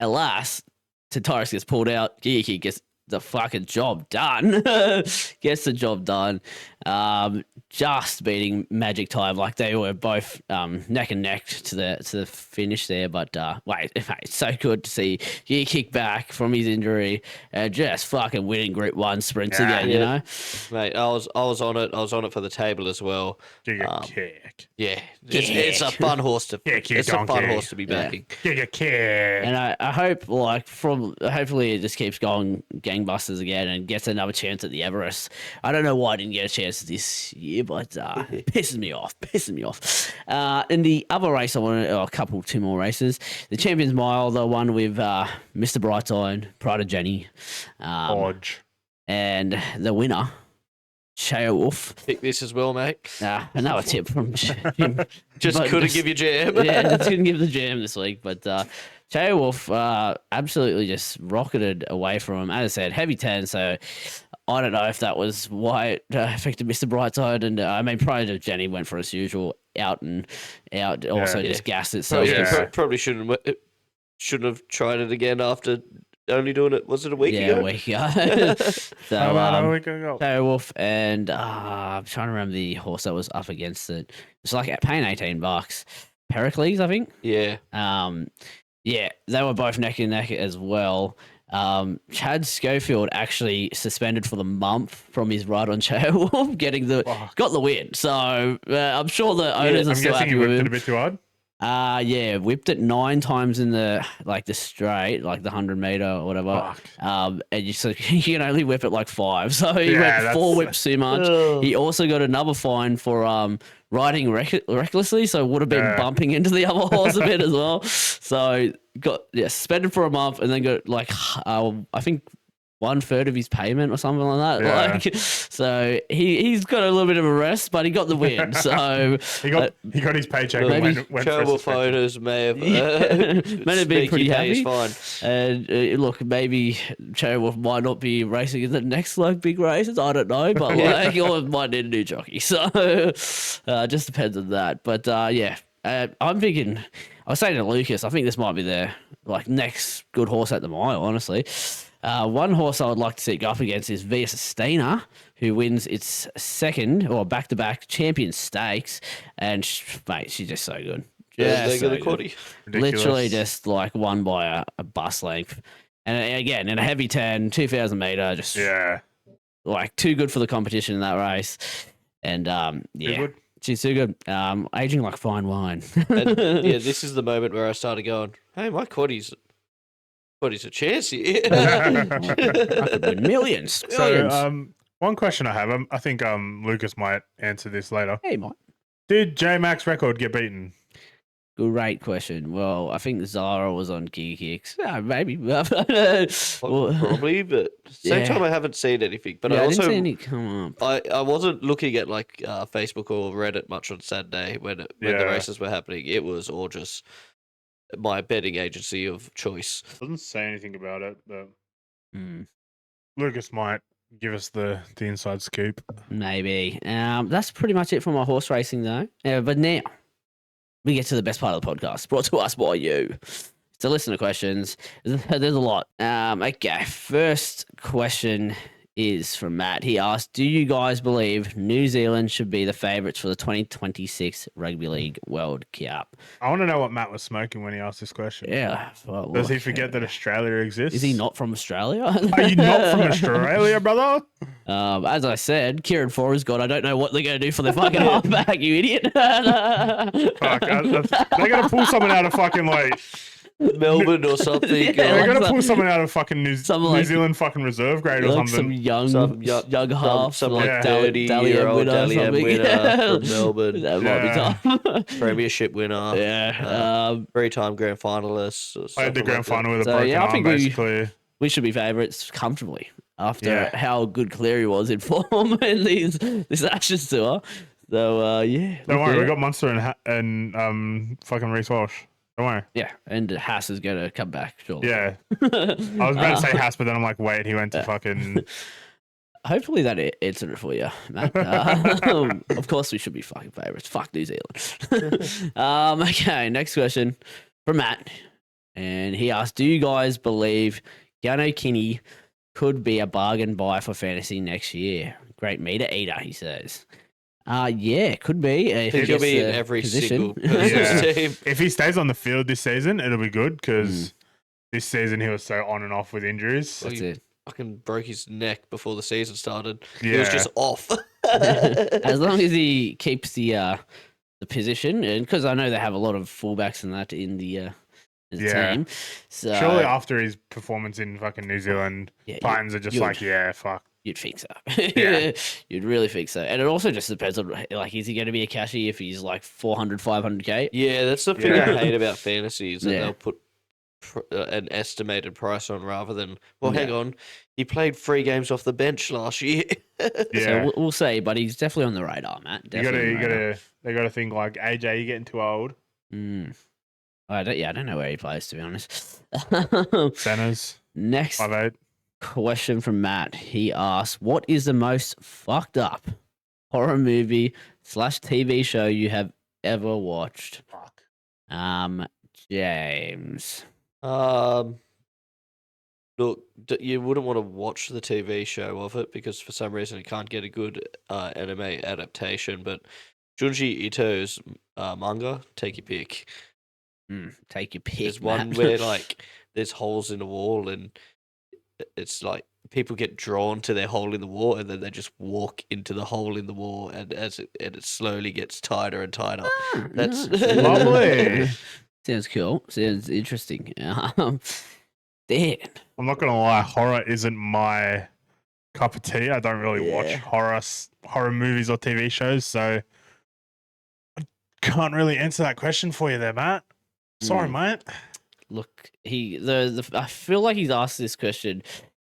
Alas, Tyrus gets pulled out. Giga Kick gets the fucking job done. Gets the job done. Just beating Magic Time. Like they were both neck and neck to the finish there. But wait, it's so good to see Giga Kick back from his injury and just fucking winning Group 1 sprints again, you know? Mate, I was on it. I was on it for the table as well. Giga Kick. Yeah. It's a fun horse to be backing. Giga Kick. And I hope, hopefully it just keeps going gangbusters again and gets another chance at the Everest. I don't know why I didn't get a chance this year, but pisses me off. In the other race, I want two more races. The Champions Mile, the one with Mr. Brightside, Pride of Jenny, Hodge, and the winner, Cheo Wolf. Pick this as well, mate. Another tip from him. Couldn't give you jam. Yeah, just couldn't give the jam this week. But Cheo Wolf absolutely just rocketed away from him. As I said, heavy 10, so I don't know if that was why it affected Mr. Brightside. And I mean, Pride of Jenny went for his usual out, also just gassed it. So probably shouldn't have tried it again after only doing it. Was it a week ago? Yeah, a week ago. So how about a week ago? Cheo Wolf and I'm trying to remember the horse that was up against it. It's like paying $18. Pericles, I think. Yeah. Yeah, they were both neck and neck as well. Chad Schofield actually suspended for the month from his ride on Cheo Wolf, got the win. So I'm sure the owners are still happy with him. A bit too hard. Yeah, whipped it 9 times in the straight, like the 100-meter or whatever. And you can only whip it like 5. So he went 4 whips too much. He also got another fine for riding recklessly, so would have been bumping into the other horse a bit as well. So got suspended for a month, and then got I think 1/3 of his payment or something like that. Yeah. So he's got a little bit of a rest, but he got the win. So he got his paycheck. Travel photos may have been pretty happy. Fine. And look, maybe Cheo Wolf might not be racing in the next big races. I don't know, but or might need a new jockey. So just depends on that. But I'm thinking. I was saying to Lucas, I think this might be their next good horse at the mile. Honestly. One horse I would like to see go up against is Via Sustina, who wins its second or back-to-back champion stakes. And, mate, she's just so good. Literally just won by a bus length. And again, in a heavy 10, 2,000 meter, just too good for the competition in that race. And, she's too good. Aging like fine wine. And, this is the moment where I started going, hey, my quaddie's a chance here. I could win millions. So, one question I have, I think Lucas might answer this later. Hey, Mike. Did J-Mac's record get beaten? Great question. Well, I think Zara was on Giga Kicks. Maybe. Probably, but same time I haven't seen anything. But I also didn't see any come up. I wasn't looking at Facebook or Reddit much on Saturday when the races were happening. It was all just my betting agency of choice. Doesn't say anything about it, but Lucas might give us the inside scoop. Maybe. That's pretty much it for my horse racing, though. But now we get to the best part of the podcast, brought to us by you. It's a listener questions. There's a lot. Okay, first question is from Matt. He asked, "Do you guys believe New Zealand should be the favourites for the 2026 Rugby League World Cup?" I want to know what Matt was smoking when he asked this question. Yeah. Well, Does he look, forget that Australia exists? Is he not from Australia? Are you not from Australia, brother? As I said, Kieran Foran's gone. I don't know what they're going to do for their fucking halfback, you idiot. Fuck, they're gonna pull someone out of fucking like Melbourne or something. Yeah, they're like gonna pull someone out of fucking New like- Zealand fucking reserve grade or Like something. some young half, some like yeah. Dally 30-year-old winner or Dally M something. winner from Melbourne. That might be tough. Premiership winner. Yeah. 3-time grand finalist. Or Played the something grand like that. final with a So, broken yeah, I arm, think we- basically. We should be favourites comfortably after Yeah. how good Cleary was in form in this Ashes tour. So, yeah. Don't look worry, we there. got Munster and fucking Reece Walsh. Don't worry. Yeah, and Haas is going to come back, surely. Yeah, I was about to say Haas, but then I'm like, wait, he went to fucking. Hopefully that answered it for you, Matt. Of course, we should be fucking favourites. Fuck New Zealand. Okay, next question from Matt. And he asked, "Do you guys believe Gano Kinney could be a bargain buy for fantasy next year? Great meter eater," he says. Yeah, could be. I If think he he'll gets be in the every position. single person's Yeah. team. If he stays on the field this season, it'll be good because Mm. this season he was so on and off with injuries. That's it. Fucking broke his neck before the season started. Yeah, He was just off. As long as he keeps the position, and because I know they have a lot of fullbacks and that in the Yeah. team. So surely after his performance in fucking New Zealand, yeah, Titans are just you'd- like, yeah, fuck. you'd think so. Yeah. You'd really think so. And it also just depends on like, is he going to be a cashy if he's like 400, 500k? Yeah, that's the thing Yeah. I hate about fantasy is that Yeah. they'll put an estimated price on rather than, well, Yeah. hang on, he played 3 games off the bench last year. So Yeah, we'll see, but he's definitely on the radar, Matt. you Definitely on the radar. they gotta think like AJ, you're getting too old. Mm. I don't know where he plays, to be honest. Centers, Next 5'8". question from Matt. He asks, "What is the most fucked up horror movie / TV show you have ever watched?" Fuck. James. Look, you wouldn't want to watch the TV show of it because for some reason it can't get a good anime adaptation. But Junji Ito's manga, take your pick. Take your pick. There's one Matt. where like there's holes in the wall and it's like people get drawn to their hole in the wall and then they just walk into the hole in the wall and it slowly gets tighter and tighter. That's Nice. Lovely. Sounds cool. Sounds interesting. Dan. I'm not gonna lie, horror isn't my cup of tea. I don't really watch Yeah. horror movies or TV shows, so I can't really answer that question for you there, Matt. Sorry, mate. Look, I feel like he's asked this question.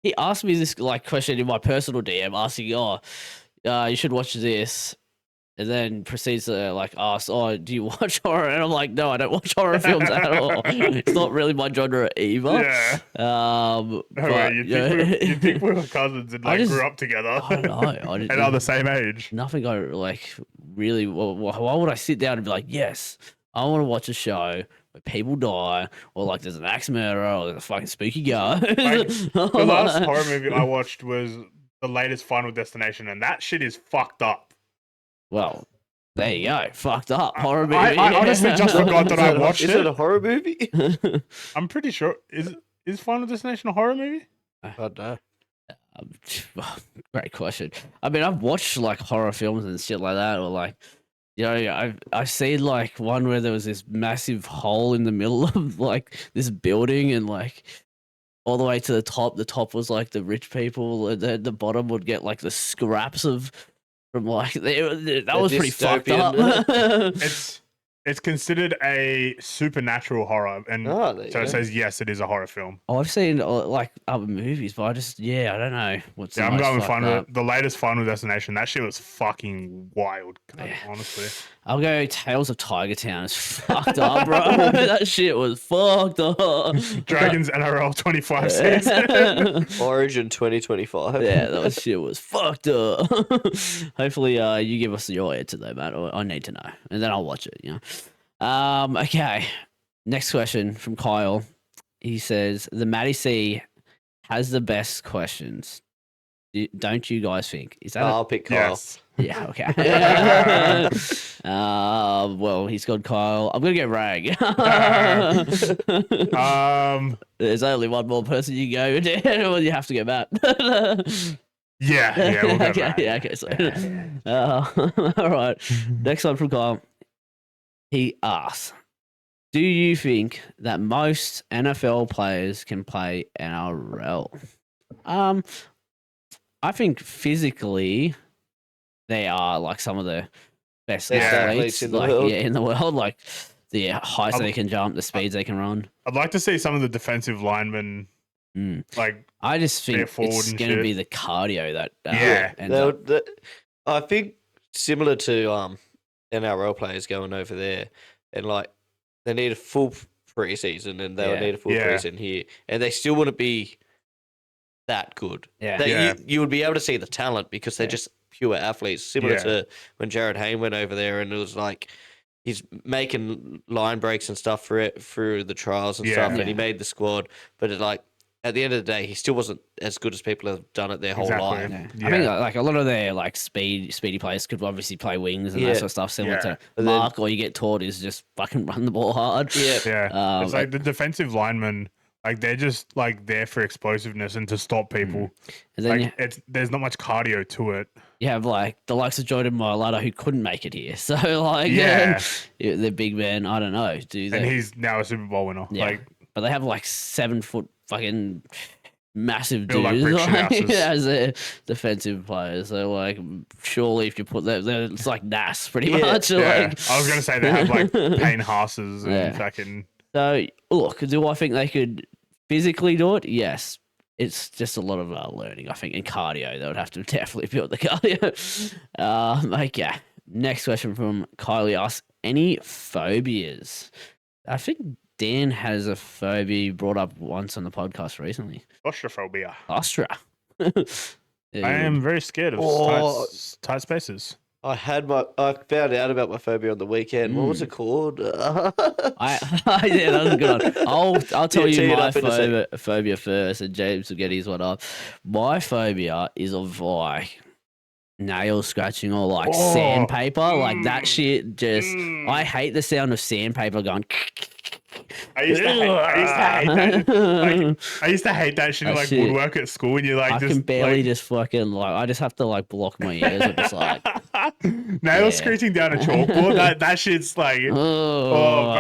He asked me this like question in my personal DM, asking, you should watch this," and then proceeds to like ask, "Oh, do you watch horror?" And I'm like, "No, I don't watch horror films at all. It's not really my genre either." Yeah. But, You think we were cousins and I like just- grew up together I don't know. and are the same age. Nothing I like really. Why would I sit down and be like, yes, I want to watch a show where people die, or like there's an axe murderer, or there's a fucking spooky guy. Like, The last horror movie I watched was the latest Final Destination, and that shit is fucked up. Well, there you go. Fucked up horror movie. I honestly just forgot that I watched Is it. it a horror movie? I'm pretty sure. Is Final Destination a horror movie? I don't know. Great question. I mean, I've watched like horror films and shit like that, or like, I've seen like one where there was this massive hole in the middle of like this building, and like all the way to the top. The top was like the rich people, and then the bottom would get like the scraps of from like that was pretty fucked up. It's considered a supernatural horror, and Oh, there you so it go. says yes, it is a horror film. Oh, I've seen like other movies, but I don't know what's. Yeah, the I'm most going with fucked up. the latest Final Destination. That shit was fucking wild, honestly. I'll go Tales of Tiger Town. It's fucked up, bro. That shit was fucked up. Dragons NRL 25 season. Origin 2025. Yeah, that shit was fucked up. Hopefully, you give us your answer though, Matt. I need to know, and then I'll watch it. Okay. Next question from Kyle. He says the Matty C has the best questions. Don't you guys think? Is that I'll pick Kyle. Yes. yeah, okay. Well, he's got Kyle. I'm gonna go Rag. There's only one more person you can go, Dan. Well, you have to go Matt. Yeah, we'll go okay, back. yeah, okay. So, all right. Next one from Kyle. He asks, "Do you think that most NFL players can play NRL?" I think physically they are like some of the best athletes in the like world. in the world. Like the heights they can jump, the speeds they can run. I'd like to see some of the defensive linemen like I just think forward it's and going to shit. be the cardio that Yeah. ends up. I think similar to NRL players going over there, and like they need a full preseason, and they'll need a full preseason here, and they still wouldn't be that good. Yeah. You would be able to see the talent because they're just pure athletes, similar to when Jared Hayne went over there, and it was like he's making line breaks and stuff for it through the trials and stuff, and he made the squad, but at the end of the day, he still wasn't as good as people have done it their whole life. Yeah. I think like a lot of their like speedy players could obviously play wings and that sort of stuff, similar to Mark. All you get taught is just fucking run the ball hard. Yeah. It's like the defensive linemen, like they're just like there for explosiveness and to stop people. And then like there's not much cardio to it. You have like the likes of Jordan Mailata who couldn't make it here. So like the big man, I don't know, do they? And he's now a Super Bowl winner. Yeah. Like, but they have like 7 foot fucking massive Built like dudes brick shit as their defensive players. So like surely if you put that, it's like Nas pretty much. I Like, was gonna say they have like Payne Haas's and fucking. So look, do I think they could physically do it? Yes. It's just a lot of learning, I think, and cardio. They would have to definitely build the cardio. Okay. Next question from Kylie asks, any phobias? I think Dan has a phobia brought up once on the podcast recently. Claustrophobia. Claustra. I am very scared of tight spaces. I found out about my phobia on the weekend. What was it called? Yeah, that was a good one. I'll tell you my phobia first, and James will get his one up. My phobia is of like nail scratching or like sandpaper, like that shit. I hate the sound of sandpaper going. I used to hate that. I used to hate that shit in like woodwork at school, and you're like, I can barely just fucking like. I just have to like block my ears. I'm just like nail screeching down a chalkboard. That shit's like, bro,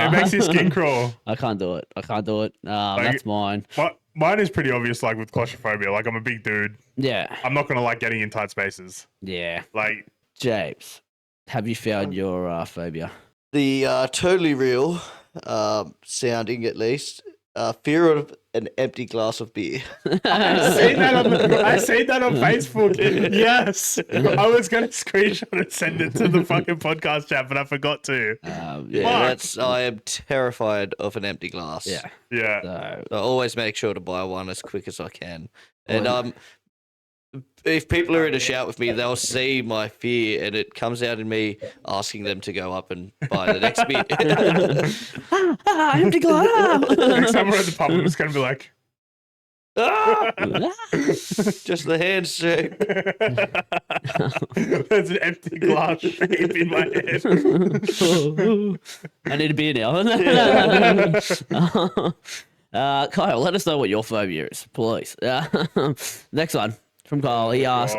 it makes your skin crawl. I can't do it. That's mine. Mine is pretty obvious. Like with claustrophobia, like I'm a big dude. Yeah, I'm not gonna like getting in tight spaces. Yeah, like James, have you found your phobia? The totally real. Sounding at least fear of an empty glass of beer. I seen that on Facebook. Yes, I was gonna screenshot and send it to the fucking podcast chat, but I forgot to. I am terrified of an empty glass. Yeah. So I always make sure to buy one as quick as I can. And if people are in a shout with me, they'll see my fear, and it comes out in me asking them to go up and buy the next beer. Empty glass. Next time we're at the pub, I'm just gonna be like, just the handshake. There's an empty glass shape in my head. I need a beer now. Kyle, let us know what your phobia is, please. Next one from Kyle. He asked,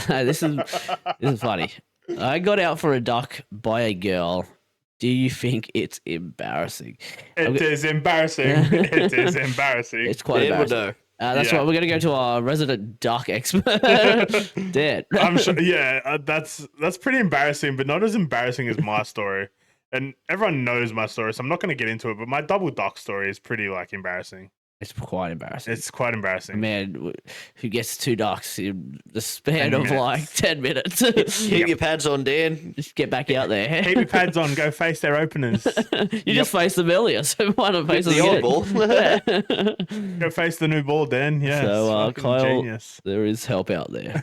this is funny. I got out for a duck by a girl. Do you think it's embarrassing? It is embarrassing. It is embarrassing. It's quite embarrassing. That's why we're going to go to our resident duck expert, Dan. I'm sure. Yeah, that's pretty embarrassing, but not as embarrassing as my story. And everyone knows my story, so I'm not going to get into it. But my double duck story is pretty like embarrassing. It's quite embarrassing. It's quite embarrassing. Man who gets 2 ducks in the span of like 10 minutes. Keep your pads on, Dan. Just get back out there. Keep your pads on. Go face their openers. You just faced them earlier, so why not face the old ball? Go face the new ball, Dan. Yeah. So, Kyle, genius. there is help out there.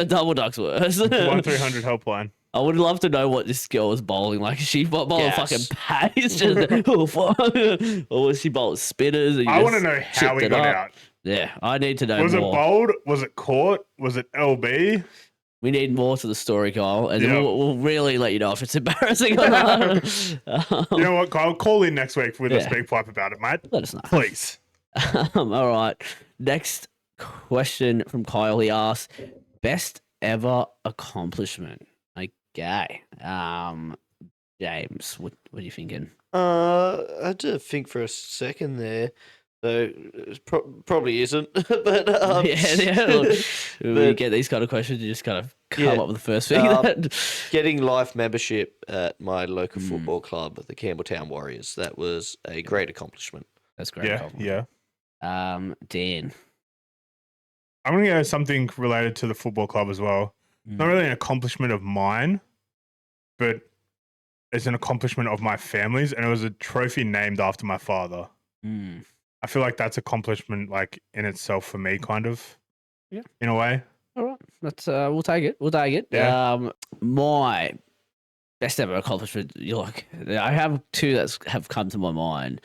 Double ducks worse. 1-300 helpline. I would love to know what this girl was bowling. Like, she bowling fucking pace, just or was she bowling spinners? I want to know how he got out. Yeah, I need to know Was more. it bold? Was it court? Was it LB? We need more to the story, Kyle, and then Yeah. we'll really let you know if it's embarrassing or not. You know what, Kyle? Call in next week with a Yeah. speak pipe about it, mate. Let us know. Please. All right. Next question from Kyle. He asks, best ever accomplishment. Okay. James, what are you thinking? I had to think for a second there. So it probably isn't, but When you get these kind of questions, you just kind of come up with the first thing. Getting life membership at my local football club, the Campbelltown Warriors, that was a great accomplishment. That's great. Yeah. Dan. I'm going to go something related to the football club as well. Not really an accomplishment of mine, but it's an accomplishment of my family's, and it was a trophy named after my father. I feel like that's accomplishment, like in itself for me, kind of. Yeah. In a way. All right, let's we'll take it. Yeah. My best ever accomplishment. I have two that have come to my mind,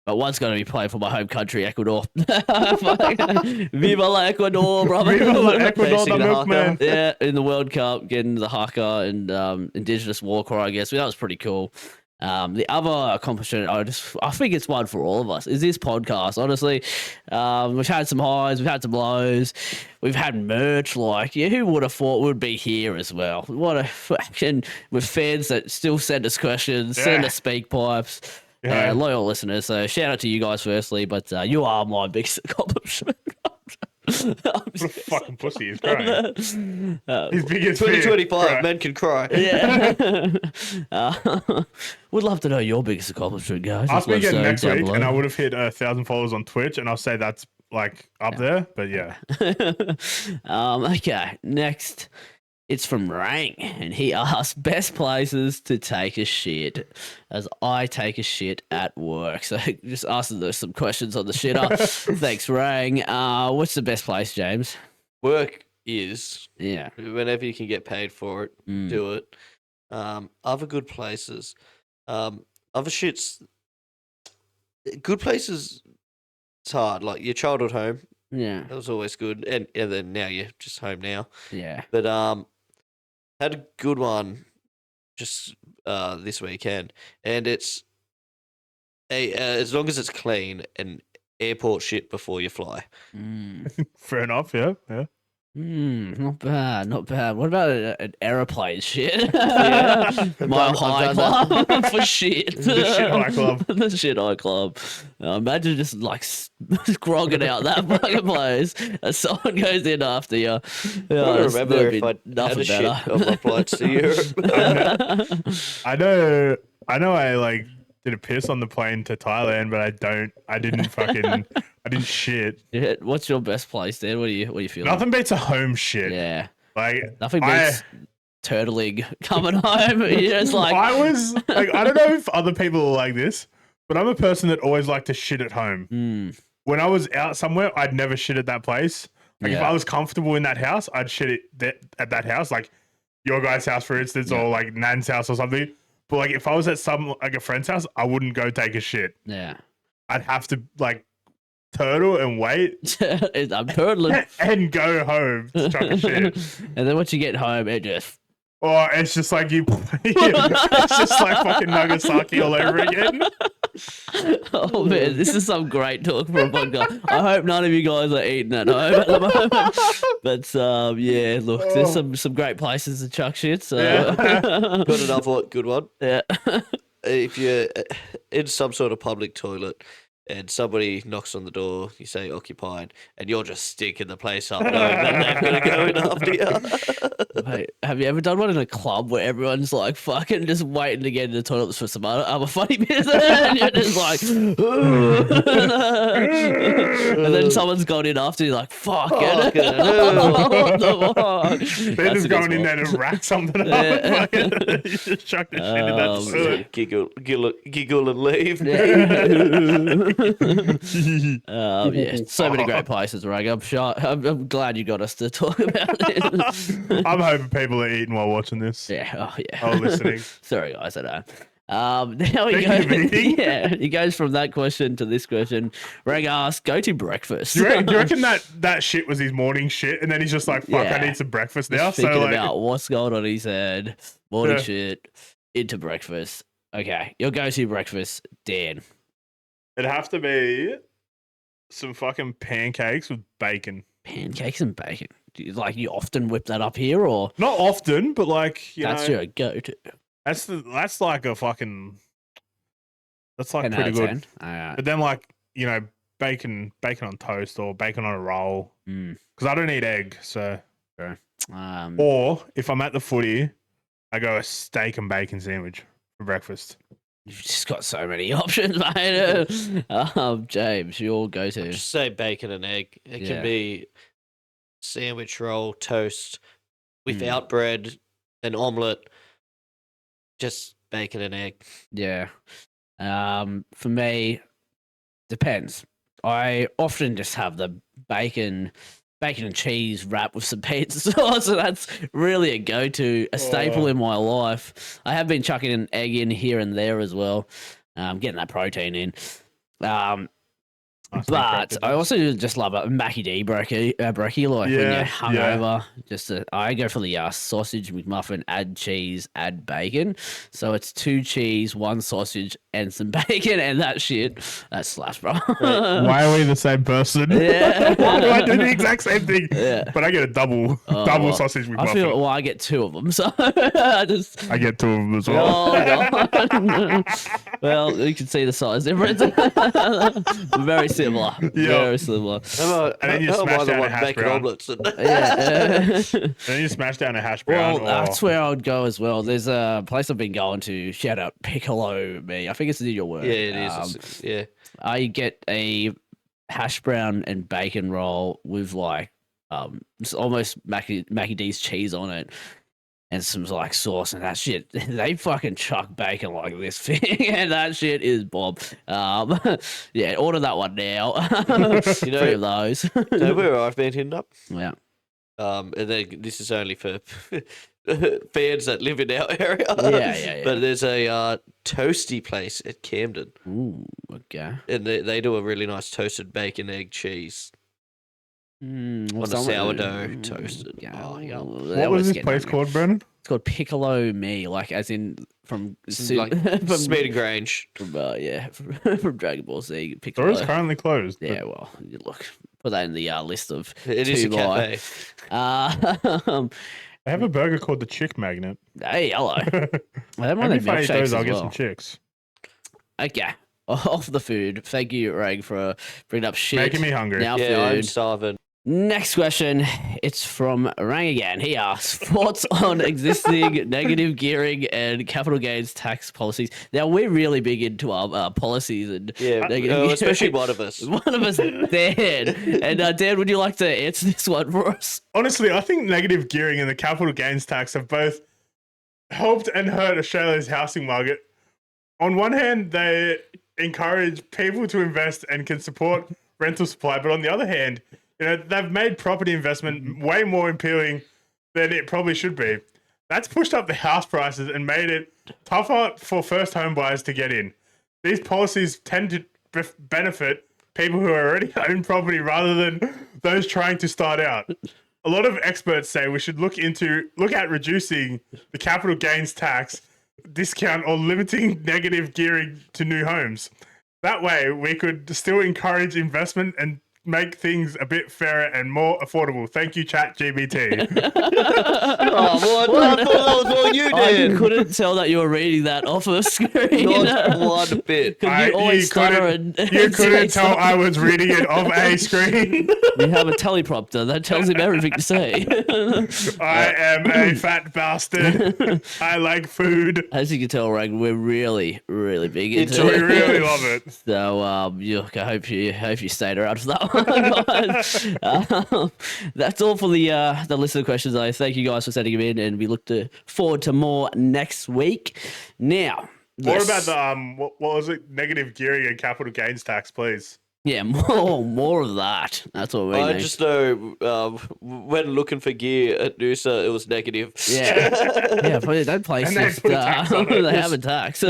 but one's going to be playing for my home country, Ecuador. Viva la Ecuador, brother! Viva la Ecuador, the milkman. Yeah, in the World Cup, getting the haka and Indigenous war cry. I guess that was pretty cool. The other accomplishment, I think it's one for all of us, is this podcast. Honestly, we've had some highs, we've had some lows, we've had merch. Who would have thought we'd be here as well? What a fucking with fans that still send us questions, send us speak pipes, loyal listeners. So shout out to you guys firstly, but you are my biggest accomplishment. What a fucking pussy he's crying. His biggest 2025, men can cry. Yeah. Would love to know your biggest accomplishment, guys. Ask me again next week, below. and I would have hit 1,000 followers on Twitch, and I'll say that's up there. But yeah. Okay. Next, it's from Rang, and he asks best places to take a shit, as I take a shit at work. So just asking us some questions on the shitter. Thanks, Rang. What's the best place, James? Work is whenever you can get paid for it, do it. Other good places, other shits. Good places. It's hard. Like your childhood home. Yeah, that was always good, and then now you're just home now. Yeah, but had a good one just this weekend, and it's as long as it's clean and airport shit before you fly. Fair enough. Yeah. Not bad. What about an aeroplane shit? My high club for shit. The shit high club. The shit high club. Imagine just grogging out that fucking place as someone goes in after you. I remember if I had a shit on my flights to Europe. I know. I did a piss on the plane to Thailand, but I didn't shit. Yeah, what's your best place, Dan? What do you feel? Nothing beats a home shit. Yeah. Nothing beats turtling coming home. It's I was I don't know if other people are like this, but I'm a person that always liked to shit at home. When I was out somewhere, I'd never shit at that place. If I was comfortable in that house, I'd shit at that house, like your guy's house, for instance, or like Nan's house or something. But if I was at a friend's house, I wouldn't go take a shit. Yeah. I'd have to turtle and wait. I'm turtling. And go home to chuck a shit. And then once you get home, it just... Oh, it's just like it's just like fucking Nagasaki all over again. Oh man, this is some great talk for a podcast. I hope none of you guys are eating at home at the moment. But look, there's some great places to chuck shit. So got another good one. Yeah. If you're in some sort of public toilet and somebody knocks on the door, you say occupied, and you're just stinking the place up, knowing that they're going to go in after you. Mate, have you ever done one in a club where everyone's fucking just waiting to get in the toilets for some other funny bits, and you're just and then someone's gone in after you, fuck it. They're just going in there to rack something up. You just chuck the shit in that toilet. Giggle and leave. So many great places, Rag. I'm glad you got us to talk about this. I'm hoping people are eating while watching this. Yeah. Oh, listening. Sorry, guys, I know. Now he Speaking of goes, eating. yeah, he goes from that question to this question. Reg asks, go to breakfast. Do you reckon that shit was his morning shit, and then he's just like, "Fuck, I Yeah. need some breakfast Just now." thinking So like, about what's going on in his head, morning Yeah. shit, into breakfast. Okay, your go-to breakfast, Dan. it'd have to be some fucking pancakes with bacon. Pancakes and bacon. Do you often whip that up here, or Not often, but like that's know, your go-to? that's like a fucking that's like 10 out pretty of good. 10. All right. But then like bacon on toast or bacon on a roll Mm. because I don't eat egg. So Or if I'm at the footy, I go a steak and bacon sandwich for breakfast. you've just got so many options, mate. James, your go-to. Just say bacon and egg. It Yeah. can be sandwich roll, toast, without bread, an omelette, just bacon and egg. Yeah. For me, depends. I often just have the bacon and cheese wrap with some pizza sauce, so that's really a go-to, a staple in my life. I have been chucking an egg in here and there as well, getting that protein in. Nice But I also just love a Mackie D brekkie, like when you're hungover. I go for the sausage McMuffin, add cheese, add bacon. So it's 2 cheese, 1 sausage, and some bacon, and that slaps, bro. Why are we the same person? Yeah. Why do I do the exact same thing? Yeah. But I get a double well, sausage with I muffin. feel I get 2 of them, so I get 2 of them as well. Oh, God. Well, you can see the size difference. Very similar. Very similar. And then you smash down a hash bacon brown. omelets. Yeah. And then you smash down a hash brown. Well, that's where I would go as well. There's a place I've been going to. Shout out Piccolo Me. I think it's near your work. Yeah, it is. Yeah. I get a hash brown and bacon roll with it's almost Mackie D's cheese on it. And some sauce and that shit. They fucking chuck bacon like this thing, and that shit is bomb. Yeah, order that one now. 3 of those. So where I've been hitting up. Yeah. And then this is only for fans that live in our area. Yeah. But there's a toasty place at Camden. Ooh, okay. And they do a really nice toasted bacon, egg, cheese. On a sourdough toasted. Yeah. Oh, yum. What was this place called, Brennan? It's called Piccolo Me, as in from From Smeaton Grange. From Dragon Ball Z. Store Piccolo. is currently closed. but- Yeah, well, you look, put that in the list of. It is a to buy. cafe. They have a burger called the Chick Magnet. Hey, hello. I don't mind Maybe the if I eat milkshakes those, as I'll get well. some chicks. Okay, off the food. Thank you, Reg, for bringing up shit. Making me hungry. Now Yeah, I'm food. starving. Next question. It's from Rang again. He asks, thoughts on existing negative gearing and capital gains tax policies. Now, we're really big into our policies and negative gearing. Especially one of us. One of us, Dan. And Dan, would you like to answer this one for us? Honestly, I think negative gearing and the capital gains tax have both helped and hurt Australia's housing market. On one hand, they encourage people to invest and can support rental supply, but on the other hand, they've made property investment way more appealing than it probably should be. That's pushed up the house prices and made it tougher for first home buyers to get in. These policies tend to benefit people who already own property rather than those trying to start out. A lot of experts say we should look at reducing the capital gains tax discount or limiting negative gearing to new homes. That way, we could still encourage investment and make things a bit fairer and more affordable. Thank you, ChatGPT. I thought that was all you I did. couldn't tell that you were reading that off a screen. Not one bit. Because you always stutter and You couldn't say tell I was reading it off a screen. We have a teleprompter that tells him everything to say. I am a fat bastard. I like food. As you can tell, Rag, we're really, really big into So we it. really love it. So I hope you stayed around for that one, guys. That's all for the list of questions. I thank you guys for sending them in, and we look forward to more next week. Now, More about the what was it? Negative gearing and capital gains tax, please. Yeah, more of that. That's what we I need. just know when looking for gear at Noosa, it was negative. Yeah. Yeah, probably that place And they just put a tax on it. they have a tax.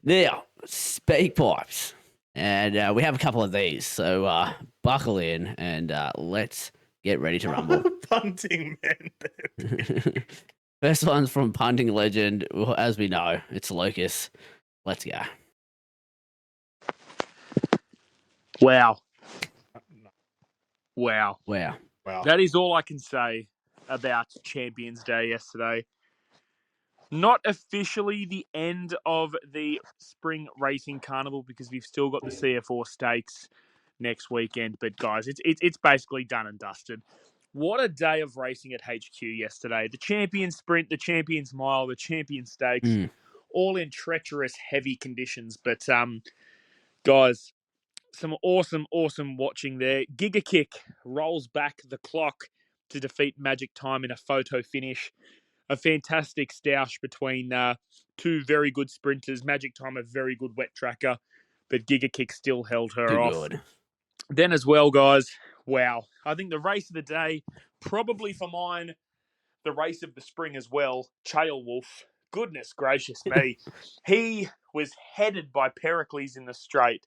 Now, speak pipes, and we have a couple of these. So buckle in and let's get ready to rumble. Punting, man. First one's from punting legend, well, as we know, it's Lucas. Let's go. Wow. Wow. Wow. Wow. That is all I can say about Champions Day yesterday. Not officially the end of the spring racing carnival because we've still got the CF4 stakes next weekend. But guys, it's basically done and dusted. What a day of racing at HQ yesterday. The Champions Sprint, the Champions Mile, the Champions Stakes, all in treacherous, heavy conditions. But guys, some awesome watching there. Giga Kick rolls back the clock to defeat Magic Time in a photo finish. A fantastic stoush between two very good sprinters. Magic Time, a very good wet tracker, but Giga Kick still held her Too off. good. Then as well, guys, wow. I think the race of the day, probably for mine, the race of the spring as well, Chael Wolf. Goodness gracious me. He was headed by Pericles in the straight,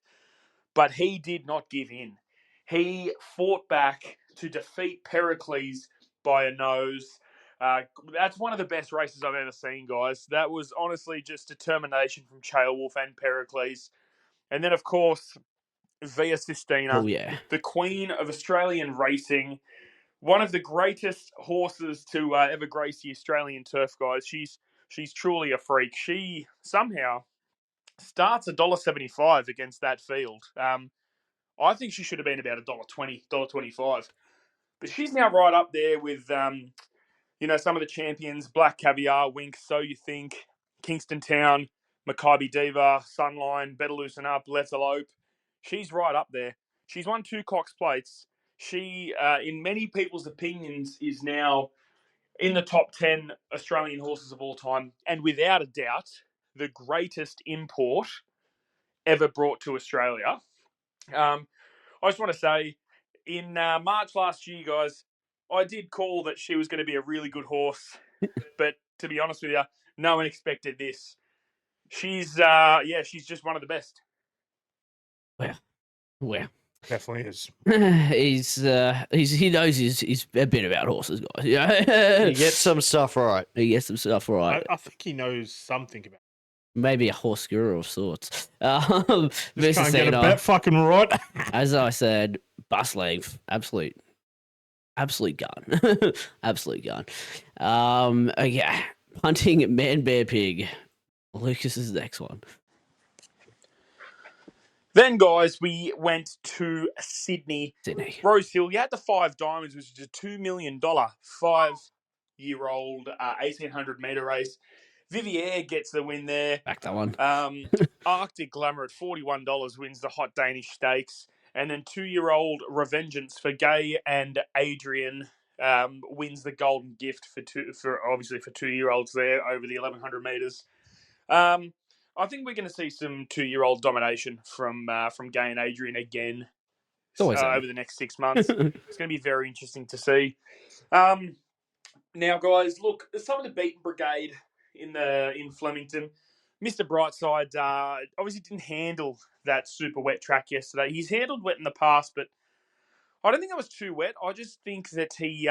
but he did not give in. He fought back to defeat Pericles by a nose. That's one of the best races I've ever seen, guys. That was honestly just determination from Chael Wolf and Pericles. And then, of course, Via Sistina, Oh, yeah. the queen of Australian racing, one of the greatest horses to ever grace the Australian turf, guys. She's truly a freak. She somehow starts $1.75 against that field. I think she should have been about $1.20, $1.25. But she's now right up there with, some of the champions, Black Caviar, Wink, So You Think, Kingston Town, Maccabi Diva, Sunline, Better Loosen Up, Let's Elope. She's right up there. She's won 2 Cox Plates. She, in many people's opinions, is now in the top 10 Australian horses of all time. And without a doubt, the greatest import ever brought to Australia. I just want to say, in March last year, guys, I did call that she was going to be a really good horse, but to be honest with you, no one expected this. She's just one of the best. Well. Definitely is. He knows he's a bit about horses, guys. Yeah. You get some stuff right. He gets some stuff right. I think he knows something about it. Maybe a horse guru of sorts. Just can't Versus get a bet fucking right. as I said, bus length, absolute gun, absolute gun. Okay, punting man bear pig. Lucas's next one. Then, guys, we went to Sydney. Rose Hill. You had the 5 Diamonds, which is a $2 million 5-year-old 1,800 metre race. Vivier gets the win there. Back that one. Arctic Glamour at $41 wins the Hot Danish Stakes. And then 2-year-old Revengeance for Gay and Adrian wins the Golden Gift for 2-year-olds there over the 1,100 metres. I think we're going to see some 2-year-old domination from Gay and Adrian again over the next 6 months. It's going to be very interesting to see. Now, guys, look, some of the beaten brigade in Flemington. Mr. Brightside obviously didn't handle that super wet track yesterday. He's handled wet in the past, but I don't think that was too wet. I just think that he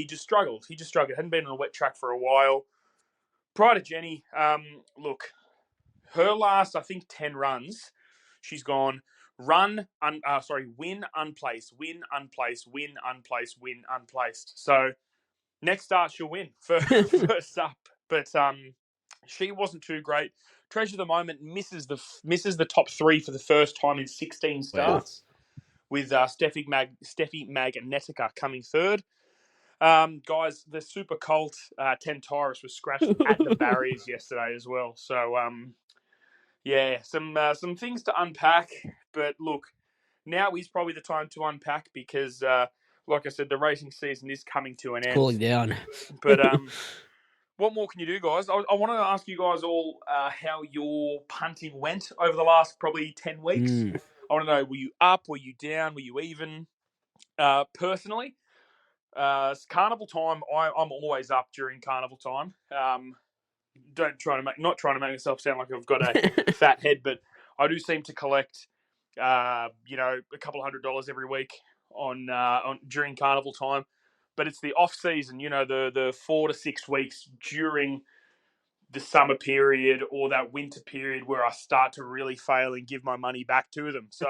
just struggled. He just struggled. Hadn't been on a wet track for a while. Prior to Jenny, look, her last, I think, 10 runs, she's gone win, unplaced, win, unplaced, win, unplaced, win, unplaced. So next start, she'll win first up. But she wasn't too great. Treasure of the Moment misses the top 3 for the first time in 16 starts, with Steffi Magnetica coming third. Guys, the Super Colt 10 Tyrus was scratched at the barriers yesterday as well. So, some things to unpack. But look, now is probably the time to unpack because, like I said, the racing season is coming to an end. Cooling down. But what more can you do, guys? I want to ask you guys all how your punting went over the last probably 10 weeks. I want to know, were you up? Were you down? Were you even? Personally, carnival time, I'm always up during carnival time. Not trying to make myself sound like I've got a fat head, but I do seem to collect, a couple $100 every week on during carnival time. But it's the off season, the 4 to 6 weeks during the summer period or that winter period where I start to really fail and give my money back to them. So,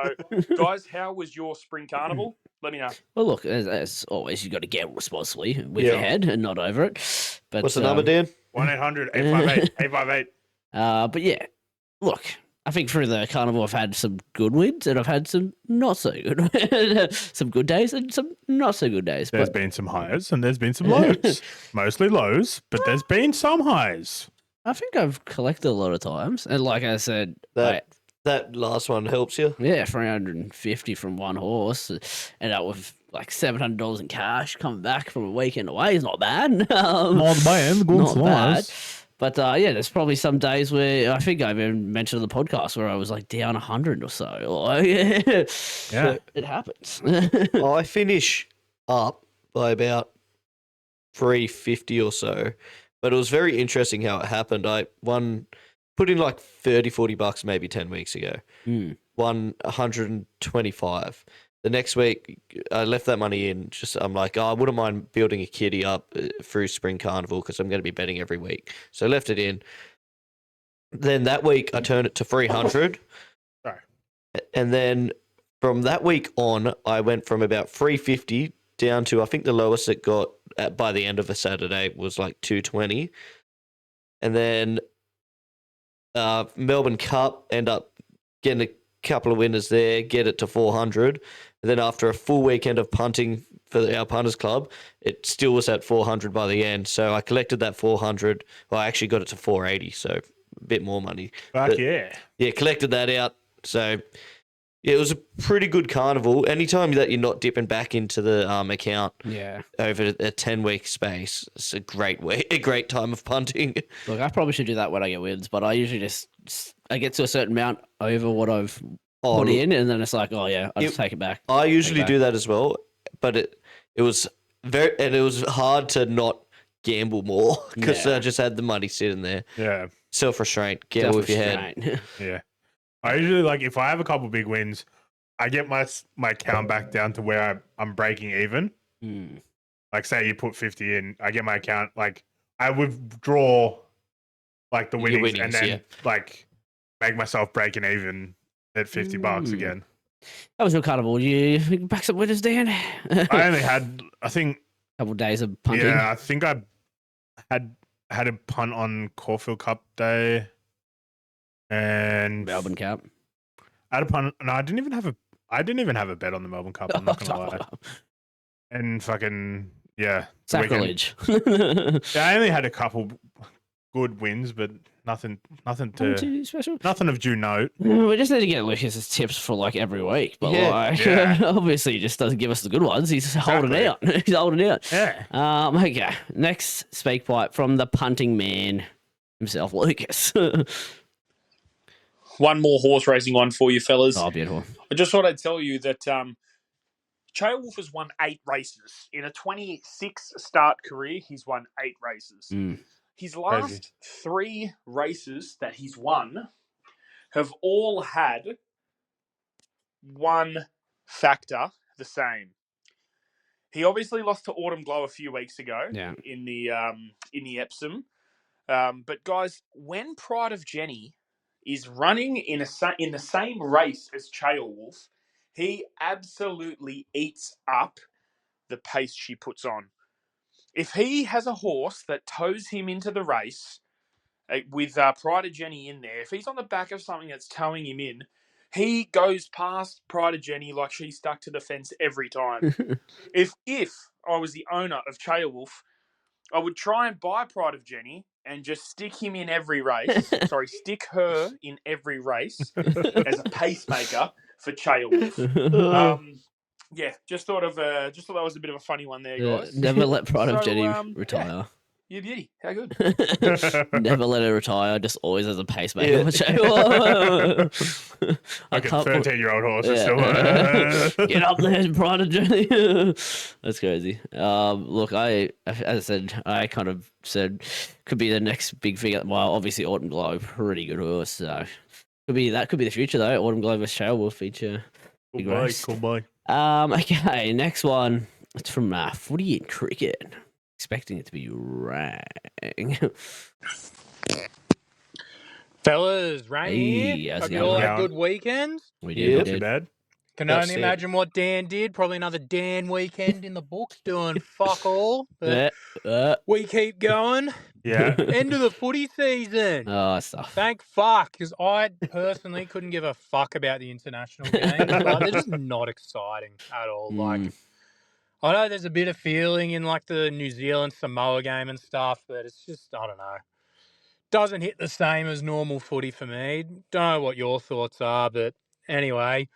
guys, how was your spring carnival? Let me know. Well, look, as always, you got to gamble responsibly with your head and not over it. But What's the number, Dan? 1-800-858-858. But yeah, look, I think through the carnival, I've had some good wins and I've had some not so good, some good days and some not so good days. There's been some highs and there's been some lows. Mostly lows, but there's been some highs. I think I've collected a lot of times, and like I said, That last one helps you. yeah, 350 from one horse, and that with like $700 in cash coming back from a weekend away is not bad. Not bad, good not bad. size. But yeah, there's probably some days where I think I've even mentioned on the podcast where I was like down 100 or so. Like, so it happens. I finish up by about 350 or so, but it was very interesting how it happened. I put in like $30-$40 maybe 10 weeks ago. Won 125. The next week, I left that money in. I'm like, I wouldn't mind building a kitty up through Spring Carnival because I'm going to be betting every week. So I left it in. Then that week, I turned it to 300. Sorry. And then from that week on, I went from about 350 down to, I think the lowest it got by the end of a Saturday was like 220. And then Melbourne Cup, end up getting a couple of winners there, get it to 400. And then after a full weekend of punting for our punters club, it still was at 400 by the end. So I collected that 400. Well, I actually got it to 480, so a bit more money. Yeah, collected that out. So yeah, it was a pretty good carnival. Anytime that you're not dipping back into the account over a 10-week space, it's a great time of punting. Look, I probably should do that when I get wins, but I usually just I get to a certain amount over what I've put in, and then it's like, I'll just take it back. I usually do that as well, but it was it was hard to not gamble more because I just had the money sitting there. Yeah. Self-restraint. Gamble with your head. Yeah. I usually, like, if I have a couple big wins, I get my account back down to where I'm breaking even. Like, say you put 50 in, I get my account, like, I withdraw, like, the winnings and then, like, make myself breaking even at $50 again. That was your carnival. You back some winners, Dan? I only had, I think... a couple of days of punting. Yeah, I think I had a punt on Caulfield Cup Day. And Melbourne Cup. I had a punt. No, I didn't even have a bet on the Melbourne Cup. I'm not gonna lie. And fucking sacrilege. I only had a couple good wins, but nothing too special. Nothing of due note. We just need to get Lucas's tips for like every week, but obviously he just doesn't give us the good ones. He's holding out. He's holding out. Yeah. Okay. Next speak pipe from the punting man himself, Lucas. One more horse racing one for you, fellas. Oh, beautiful. I just thought I'd tell you that Chaelwolf has won 8 races. In a 26 start career, he's won 8 races. His last 3 races that he's won have all had one factor the same. He obviously lost to Autumn Glow a few weeks ago in the Epsom. But guys, when Pride of Jenny is running in the same race as Chaelwolf, he absolutely eats up the pace she puts on. If he has a horse that tows him into the race with Pride of Jenny in there, if he's on the back of something that's towing him in, he goes past Pride of Jenny like she's stuck to the fence every time. If I was the owner of Chaelwolf, I would try and buy Pride of Jenny and just stick him in every race. Stick her in every race as a pacemaker for Chaelwolf. Just thought that was a bit of a funny one there, guys. Never let Pride of Jenny retire. You beauty. How good? Never let her retire. Just always as a pacemaker. Yeah. Like a can't- 13-year-old horse is Yeah. still. Get up there, Brian Journey. That's crazy. Look, as I said, I kind of said could be the next big thing. Well, obviously Autumn Glow, pretty good horse. So could be the future though. Autumn Glow vs Trail will feature. Big race. Cool boy. Okay, next one. It's from Footy and Cricket. Expecting it to be Rang. Fellas, Rang Hey, here. how's Hope it you all going? had good weekends. We Yeah. did. Not too bad. Can That's only it. imagine what Dan did. Probably another Dan weekend in the books doing fuck all. But we keep going. Yeah. End of the footy season. Oh, stuff. Thank fuck, because I personally couldn't give a fuck about the international games. Like, they're just not exciting at all. Like, I know there's a bit of feeling in like the New Zealand Samoa game and stuff, but it's just, I don't know. Doesn't hit the same as normal footy for me. Don't know what your thoughts are, but anyway,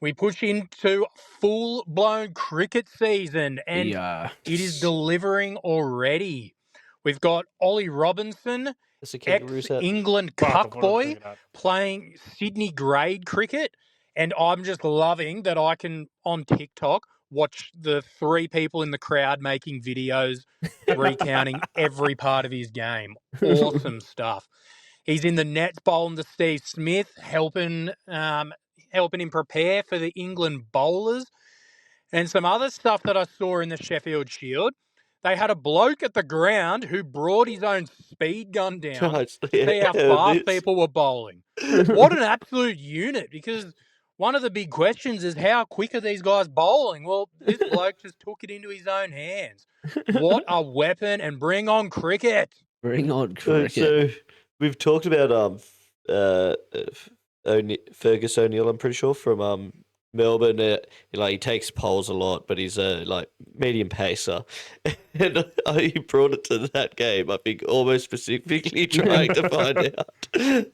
we push into full-blown cricket season, and Yeah. it is delivering already. We've got Ollie Robinson, That's a kangaroo set. ex-England Fuck, I thought I was cuckboy, picking up. playing Sydney grade cricket, and I'm just loving that I can, on TikTok, watch the 3 people in the crowd making videos recounting every part of his game. Awesome stuff. He's in the nets bowling to Steve Smith, helping him prepare for the England bowlers. And some other stuff that I saw in the Sheffield Shield. They had a bloke at the ground who brought his own speed gun down to see how fast people were bowling. What an absolute unit, because one of the big questions is how quick are these guys bowling? Well, this bloke just took it into his own hands. What a weapon, and bring on cricket. Bring on cricket. So we've talked about Fergus O'Neill, I'm pretty sure, from Melbourne. He takes poles a lot, but he's a medium pacer, and he brought it to that game. I think almost specifically trying to find out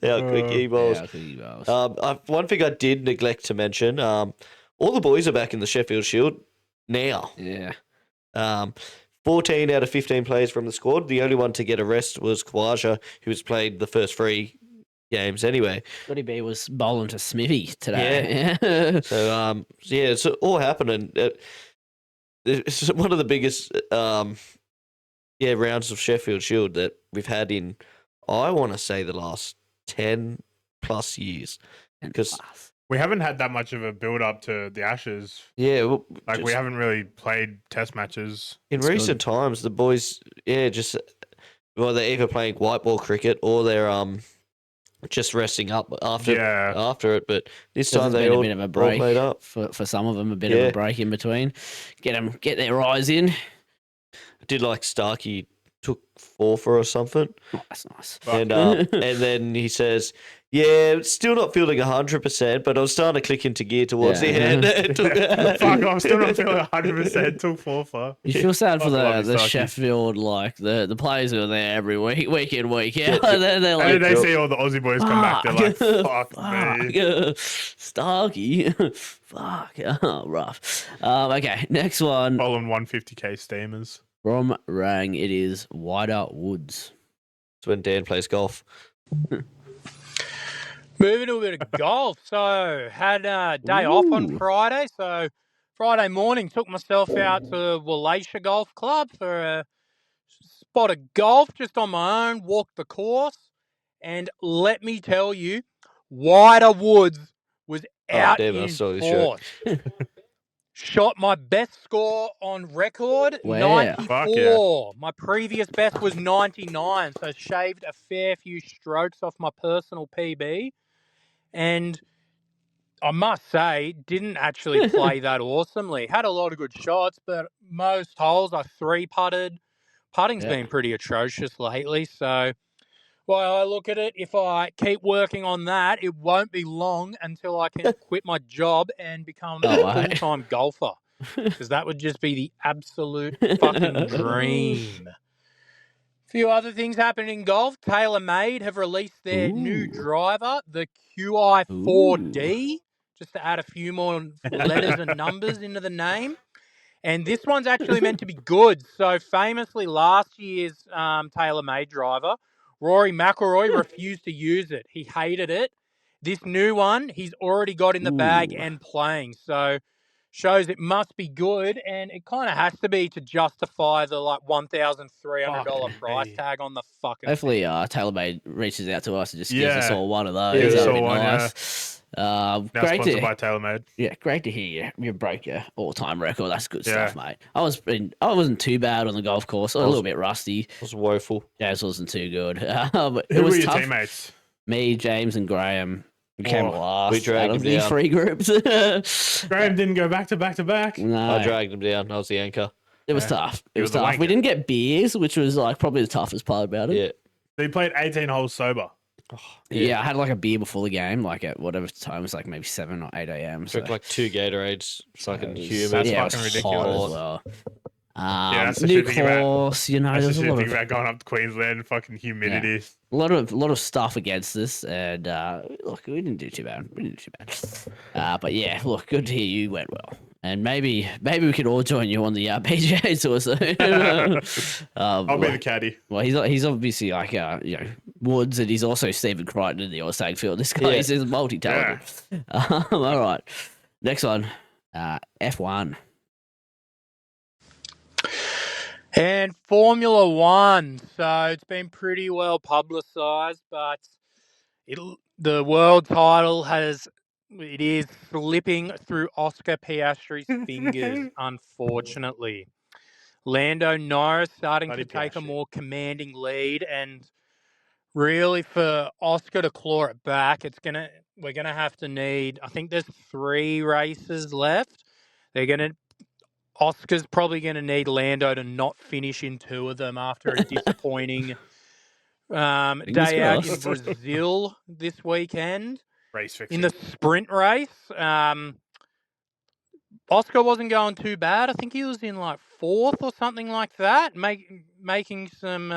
how quick he bowls. Yeah, he bowls. One thing I did neglect to mention: all the boys are back in the Sheffield Shield now. Yeah. 14 out of 15 players from the squad. The only one to get a rest was Kawaja, who's played the first 3 games anyway. Scotty B was bowling to Smithy today. Yeah. So, it's all happening. It's one of the biggest rounds of Sheffield Shield that we've had in, I want to say, the last 10 plus years. Because We haven't had that much of a build up to the Ashes. yeah, well, We haven't really played test matches. in That's recent times, the boys, they're either playing white ball cricket or they're just resting up after it. But this So time there's they been all a bit of a all break played up. for some of them, a bit of a break in between. Get their eyes in. I did like Starkey took 4 for or something. Oh, that's nice. And and then he says, "Yeah, still not feeling 100%, but I was starting to click into gear towards the end." Fuck, I'm still not feeling 100%. Took 4 for. You feel sad for Fuck, love the you, Starkey. Starkey. The players who are there every week in, week out. They're like, And then they see all the Aussie boys come back. They're like, fuck me. Starkey. Fuck. Oh, rough. Okay, next one Bowling 150k steamers. from Rang. It is Wider Woods. It's when Dan plays golf. Moving to a bit of golf. So, had a day off on Ooh. Friday. So, Friday morning, took myself out to Wallachia Golf Club for a spot of golf just on my own, walked the course. And let me tell you, Wider Woods was out damn, I in saw this shirt. force. Shot my best score on record, Wow. 94. Fuck yeah. My previous best was 99, so shaved a fair few strokes off my personal PB. And I must say, didn't actually play that awesomely. Had a lot of good shots, but most holes I 3-putted. Putting's been pretty atrocious lately, so well, I look at it, if I keep working on that, it won't be long until I can quit my job and become a full-time golfer. Because that would just be the absolute fucking dream. A few other things happening in golf. TaylorMade have released their new driver, the QI4D, just to add a few more letters and numbers into the name. And this one's actually meant to be good. So famously, last year's TaylorMade driver, Rory McIlroy, refused to use it. He hated it. This new one, he's already got in the bag Ooh. and playing. So shows it must be good, and it kind of has to be to justify the like $1,300 Fucking price hey. tag on the fucking Hopefully, thing. TaylorMade reaches out to us and just gives us Yeah. all one of Yeah, those. we That'd saw be one, nice. Now Great sponsored to by TaylorMade. Yeah, great to hear you broke your all-time record. That's good Yeah. stuff, mate. I wasn't too bad on the golf course. I was a little bit rusty. It was woeful. Jazz wasn't too good. But it Who were was your tough. teammates? Me, James, and Graham. We came Oh, last we dragged out of him the down. three groups. Graham didn't go back to back to back. No, I dragged him down. I was the anchor. it was Yeah. tough. He It was was a tough. We wanker. didn't get beers, which was like probably the toughest part about it. Yeah. So he played 18 holes sober. Yeah, I had like a beer before the game, like at whatever time it was, like maybe 7 or 8 a.m. So Drank like 2 Gatorades. Fucking it was- humid. That's yeah, it was fucking hot ridiculous. as well. that's the New shit thing about- course, you know, That's the there's a shit lot thing of about going up to Queensland and fucking humidity. a lot of stuff against us, and look, we didn't do too bad. But yeah, look, good to hear you went well, and maybe we could all join you on the PGA tour soon. I'll be the caddy. Well, he's obviously like Woods, and he's also Stephen Crichton in the Australian field. This guy is multi-talented. All right, next one, F1. And Formula One. So it's been pretty well publicised, but the world title is slipping through Oscar Piastri's fingers, unfortunately. Lando Norris starting Bloody to take a Piastri. more commanding lead, and really for Oscar to claw it back, we're gonna have to need. I think there's 3 races left. Oscar's probably going to need Lando to not finish in 2 of them after a disappointing day out in crossed. Brazil this weekend. Race fixing. In the sprint race, Oscar wasn't going too bad. I think he was in like 4th or something like that, making some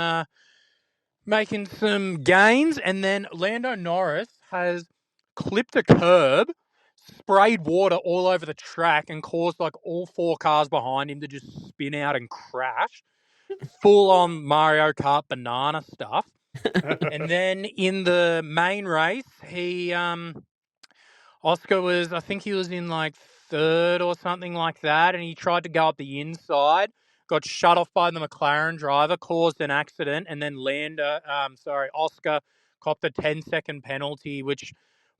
gains. And then Lando Norris has clipped a curb, sprayed water all over the track, and caused like all 4 cars behind him to just spin out and crash. Full on Mario Kart banana stuff. And then in the main race, Oscar I think he was in like 3rd or something like that, and he tried to go up the inside, got shut off by the McLaren driver, caused an accident, and then Oscar copped a 10-second penalty, which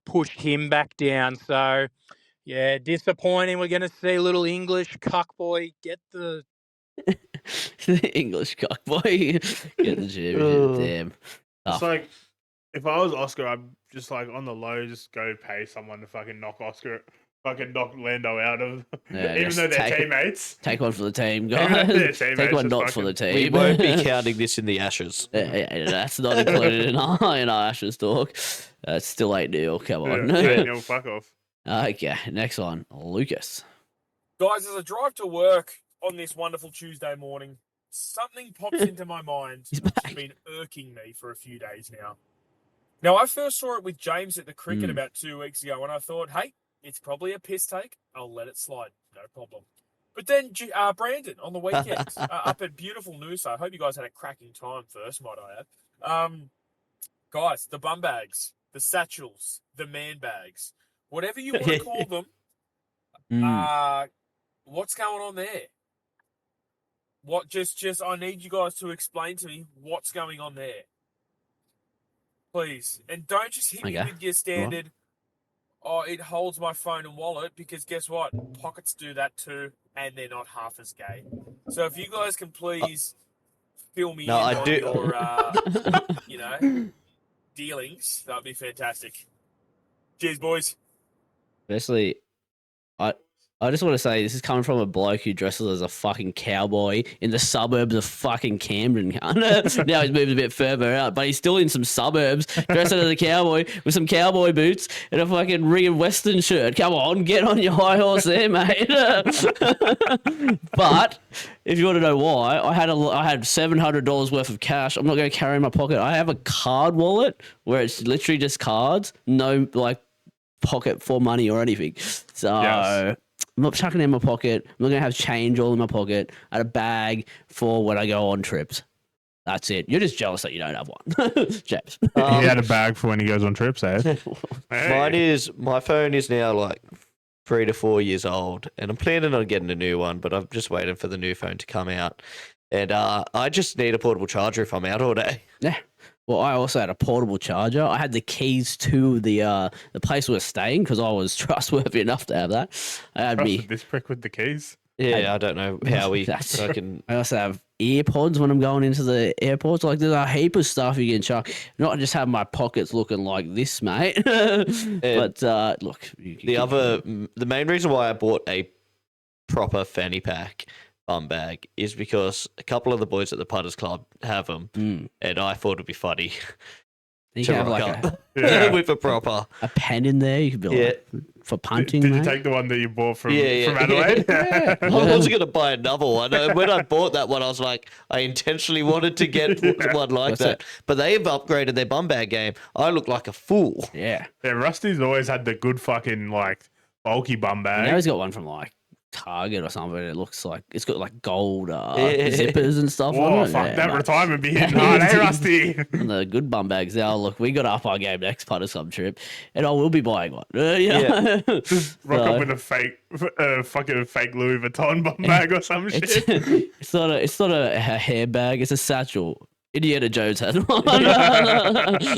pushed him back down. So, yeah, disappointing. We're going to see little English cuckboy get the... English cockboy get the championship. Damn. It's like, if I was Oscar, I'd just like on the low, just go pay someone to fucking knock Lando out of, Yeah, even just though they're take- teammates. Take one for the team, Even though they're guys. teammates, Take one just not for the fucking- We team. won't be counting this in the ashes. Yeah, that's not included in our Ashes talk. It's still 8-0. Come on. Yeah, fuck off. Okay, next one, Lucas. Guys, as I drive to work on this wonderful Tuesday morning, something pops into my mind He's which back. has been irking me for a few days now. Now, I first saw it with James at the cricket about 2 weeks ago, and I thought, hey, it's probably a piss take. I'll let it slide. No problem. But then Brandon on the weekend up at beautiful Noosa. I hope you guys had a cracking time first, might I add. Guys, the bum bags, the satchels, the man bags, whatever you want to call them, what's going on there? What just I need you guys to explain to me what's going on there. Please. And don't just hit me Okay. with your standard, it holds my phone and wallet, because guess what? Pockets do that too, and they're not half as gay. So if you guys can please fill me No, in I on do- your dealings, that'd be fantastic. Cheers, boys. Firstly, I just want to say this is coming from a bloke who dresses as a fucking cowboy in the suburbs of fucking Camden. Now he's moved a bit further out, but he's still in some suburbs, dressing as a cowboy with some cowboy boots and a fucking rig and western shirt. Come on, get on your high horse there, mate. But if you want to know why, I had $700 worth of cash. I'm not going to carry in my pocket. I have a card wallet where it's literally just cards, no like pocket for money or anything. So Yes. I'm not chucking it in my pocket. I'm not going to have change all in my pocket. I had a bag for when I go on trips. That's it. You're just jealous that you don't have one, James. he had a bag for when he goes on trips, eh? My phone is now like 3 to 4 years old, and I'm planning on getting a new one, but I'm just waiting for the new phone to come out. And I just need a portable charger if I'm out all day. Yeah. Well, I also had a portable charger. I had the keys to the place we were staying because I was trustworthy enough to have that. I had Trusted this prick with the keys. Yeah, I don't know how we That's- fucking. I also have earpods when I'm going into the airports. Like, there's a heap of stuff you can chuck. Not just have my pockets looking like this, mate. But look, The main reason why I bought a proper fanny pack bum bag is because a couple of the boys at the Putters Club have them, and I thought it'd be funny. you to can have rock like up Yeah. with a proper. a pen in there. You could be like, for punting. Did you mate. take the one that you bought from Yeah. Adelaide? Yeah. I wasn't going to buy another one. When I bought that one, I was like, I intentionally wanted to get one like What's that. But they have upgraded their bum bag game. I look like a fool. Yeah. Yeah, Rusty's always had the good fucking like bulky bum bag. Now he's got one from like Target or something. It looks like it's got like gold zippers and stuff on Oh it. fuck, Yeah, that mate. retirement be hitting hard, eh, Rusty? And the good bum bags. Now, look, we got to up our game next Putters Club trip, and I will be buying one. Yeah. Just rock up with a fucking fake Louis Vuitton bum bag or some shit. It's not a hair bag. It's a satchel. Indiana Jones had one. If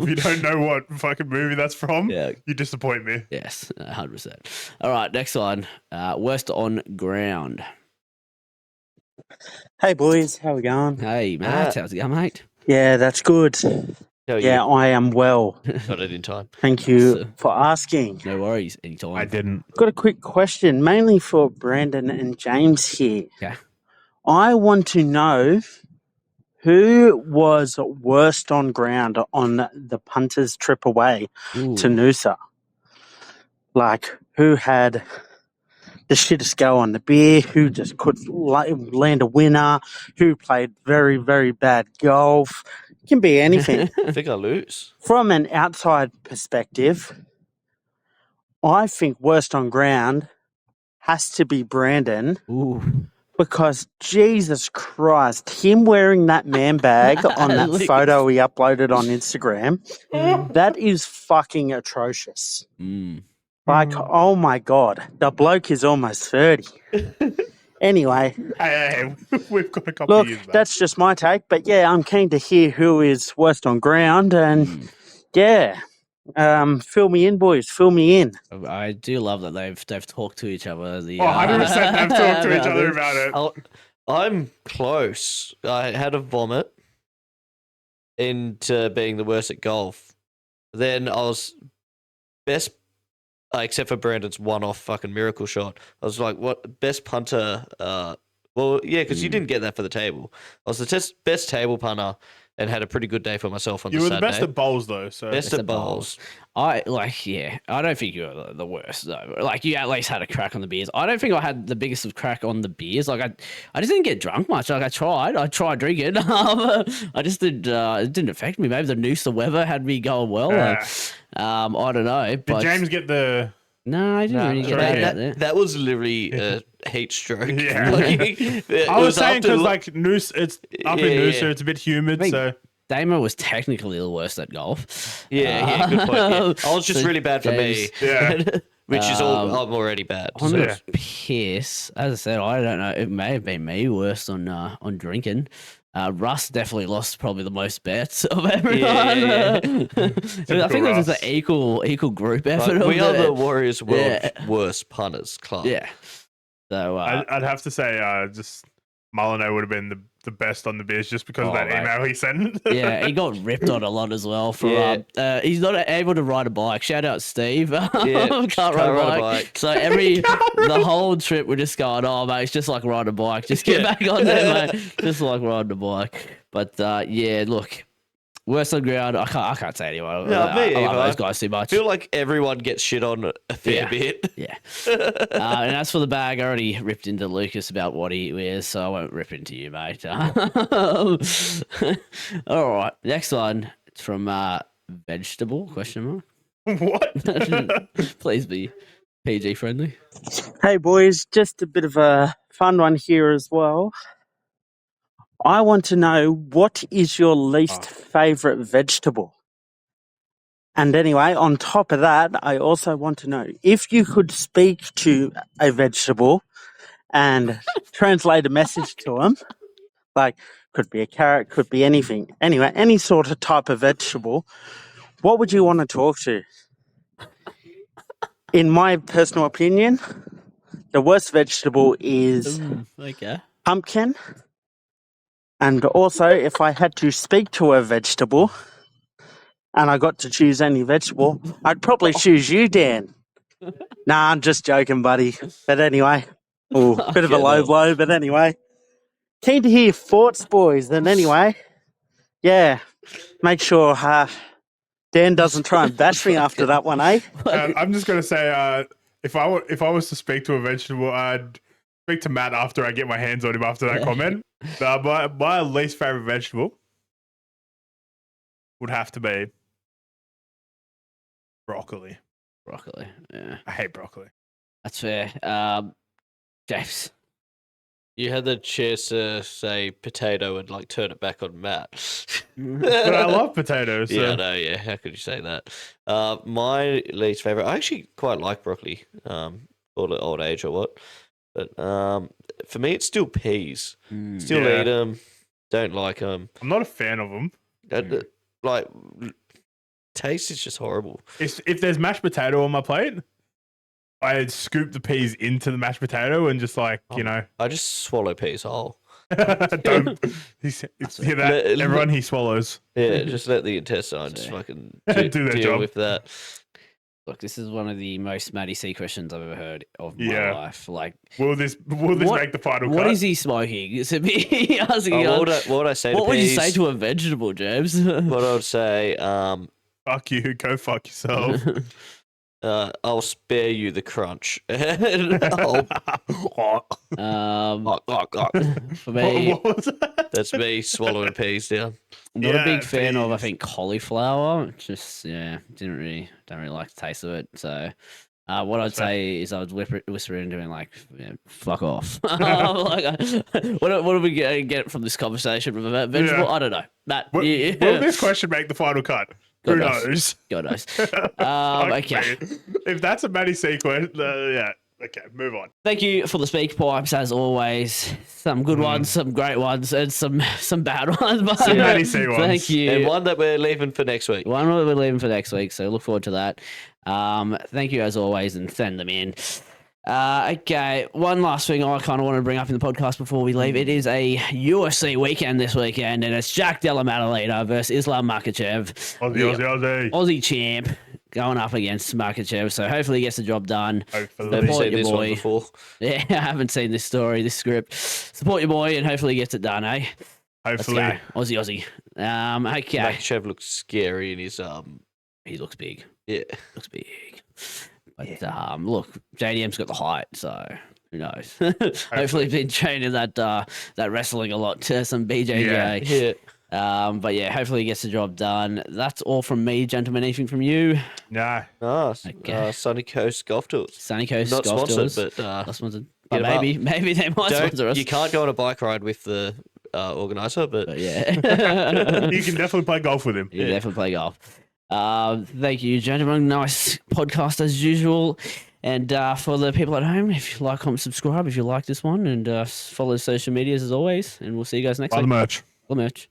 you don't know what fucking movie that's from, Yeah. you disappoint me. Yes, 100%. All right, next one. Worst on ground. Hey boys, how we going? Hey, Matt, how's it going, mate? Yeah, that's good. How are Yeah, I am well. you? Got it in time. Thank you Awesome. for asking. No worries, anytime. I didn't. Got a quick question, mainly for Brandon and James here. Okay. I want to know who was worst on ground on the punters' trip away Ooh. to Noosa. Like, who had the shittest go on the beer, who just couldn't land a winner, who played very, very bad golf. It can be anything. I think I lose. From an outside perspective, I think worst on ground has to be Brandon Ooh. because Jesus Christ, him wearing that man bag on that Look. photo he uploaded on Instagram, that is fucking atrocious. Mm. Like, oh my God, the bloke is almost 30. Anyway, Hey, we've got a couple look, of years back. that's just my take. But yeah, I'm keen to hear who is worst on ground. And yeah, fill me in, boys. Fill me in. I do love that they've talked to each other. 100% they've talked to each other about it. I'm close. I had a vomit into being the worst at golf. Then I was best, except for Brandon's one-off fucking miracle shot. I was like, what, best punter? Well, yeah, because you didn't get that for the table. I was the best table punter and had a pretty good day for myself on You the were the Saturday. best at bowls though, so Best at bowls. I don't think you were the worst though. Like, you at least had a crack on the beers. I don't think I had the biggest of crack on the beers. Like, I just didn't get drunk much. Like, I tried drinking. I just did. It didn't affect me. Maybe the Noosa weather had me going well. I don't know. Did But James get the? no, I didn't really get sorry, that out there. That was literally a heat stroke. Yeah. It I was saying after because lo- like Noosa, it's up in Yeah, Noosa, yeah. it's a bit humid, I think- so Damo was technically the worst at golf. Yeah, good point. Yeah. I was just So really bad for me, yeah. which is all I'm already bad. On So. the piss, as I said, I don't know. It may have been me worst on drinking. Russ definitely lost probably the most bets of everyone. Yeah. I think it was just an equal group effort. Like, we of are the it. Warriors' world's Yeah. worst punters club. Yeah. So I'd have to say just Molyneux would have been the best on the beers just because of Oh, that mate. email he sent. yeah, he got ripped on a lot as well. For Yeah. he's not able to ride a bike. Shout out Steve. Can't ride ride a a bike. So the whole trip we're just going, oh mate, it's just like riding a bike. Just get back on there, mate. Just like riding a bike. But yeah, look, worst on ground. I can't say anyone. No, me I love either. those guys too much. I feel like everyone gets shit on a fair bit. Yeah. And as for the bag, I already ripped into Lucas about what he wears, so I won't rip into you, mate. All right. Next one. It's from Vegetable, question mark. What? Please be PG friendly. Hey boys, just a bit of a fun one here as well. I want to know, what is your least favourite vegetable? And anyway, on top of that, I also want to know, if you could speak to a vegetable and translate a message to them, like could be a carrot, could be anything. Anyway, any sort of type of vegetable, what would you want to talk to? In my personal opinion, the worst vegetable is Okay. pumpkin. And also, if I had to speak to a vegetable and I got to choose any vegetable, I'd probably choose you, Dan. Nah, I'm just joking, buddy. But anyway, bit of a low blow, but anyway. Keen to hear your thoughts, boys. And anyway, yeah, make sure Dan doesn't try and bash me after that one, eh? I'm just gonna say, if I was to speak to a vegetable, I'd speak to Matt after I get my hands on him after that comment. My least favorite vegetable would have to be broccoli. Broccoli. Yeah, I hate broccoli. that's fair. James. You had the chance to say potato and like turn it back on Matt. But I love potatoes. So. Yeah, I know. Yeah, how could you say that? My least favorite. I actually quite like broccoli. Old age or what? But for me, it's still peas. Still eat them. Don't like them. I'm not a fan of them. Like, taste is just horrible. If there's mashed potato on my plate, I scoop the peas into the mashed potato and just I just swallow peas whole. Don't hear that? Everyone he swallows. Yeah, just let the intestine just fucking Do their deal job. with that. Look, this is one of the most Maddie C questions I've ever heard of my life. Like, will this make the final cut? What is he smoking? Is it me asking? What would I say? What to would peas? you say to a vegetable, James? What I would say, fuck you, go fuck yourself. I'll spare you the crunch. For me, what was that? That's me swallowing peas down. I'm not a big Yeah, fan of, I peas. think, cauliflower. Just don't really like the taste of it. So what I'd say is I would whisper in doing like, fuck off. What do we get from this conversation from a vegetable? I don't know. Matt, Will this question make the final cut? Who knows? God knows. Fuck Okay. me. If that's a Maddie C question, yeah. Okay, move on. Thank you for the speak pipes, as always. Some good ones, some great ones, and some bad ones. But Some Maddie C ones. Thank you. And one that we're leaving for next week. One that we're leaving for next week, so look forward to that. Thank you as always, and send them in. Okay, one last thing I kind of want to bring up in the podcast before we leave. It is a UFC weekend this weekend, and it's Jack Della Maddalena versus Islam Makhachev. Aussie champ going up against Makhachev, so hopefully he gets the job done. Hopefully. I've Support seen your this boy. one before. Yeah, I haven't seen this script. Support your boy, and hopefully he gets it done, eh? Hopefully. Let's go. Aussie. Okay. Makhachev looks scary in his He looks big. Yeah. Looks big. But look, JDM's got the height, so who knows? Hopefully, he's been training that wrestling a lot to some BJJ. Yeah. But yeah, hopefully he gets the job done. That's all from me, gentlemen. Anything from you? Nah. Okay. Sunny Coast Golf Tours. Sunny Coast Not Golf sponsored, Tours. but Not sponsored. hit But 'em maybe they might sponsor us. you can't go on a bike ride with the organizer, but Yeah. You can definitely play golf with him. You can definitely play golf. Thank you, gentlemen. Nice podcast as usual. And for the people at home, if you like, comment, subscribe if you like this one, and follow social medias as always. And we'll see you guys next Buy the week. merch. The merch.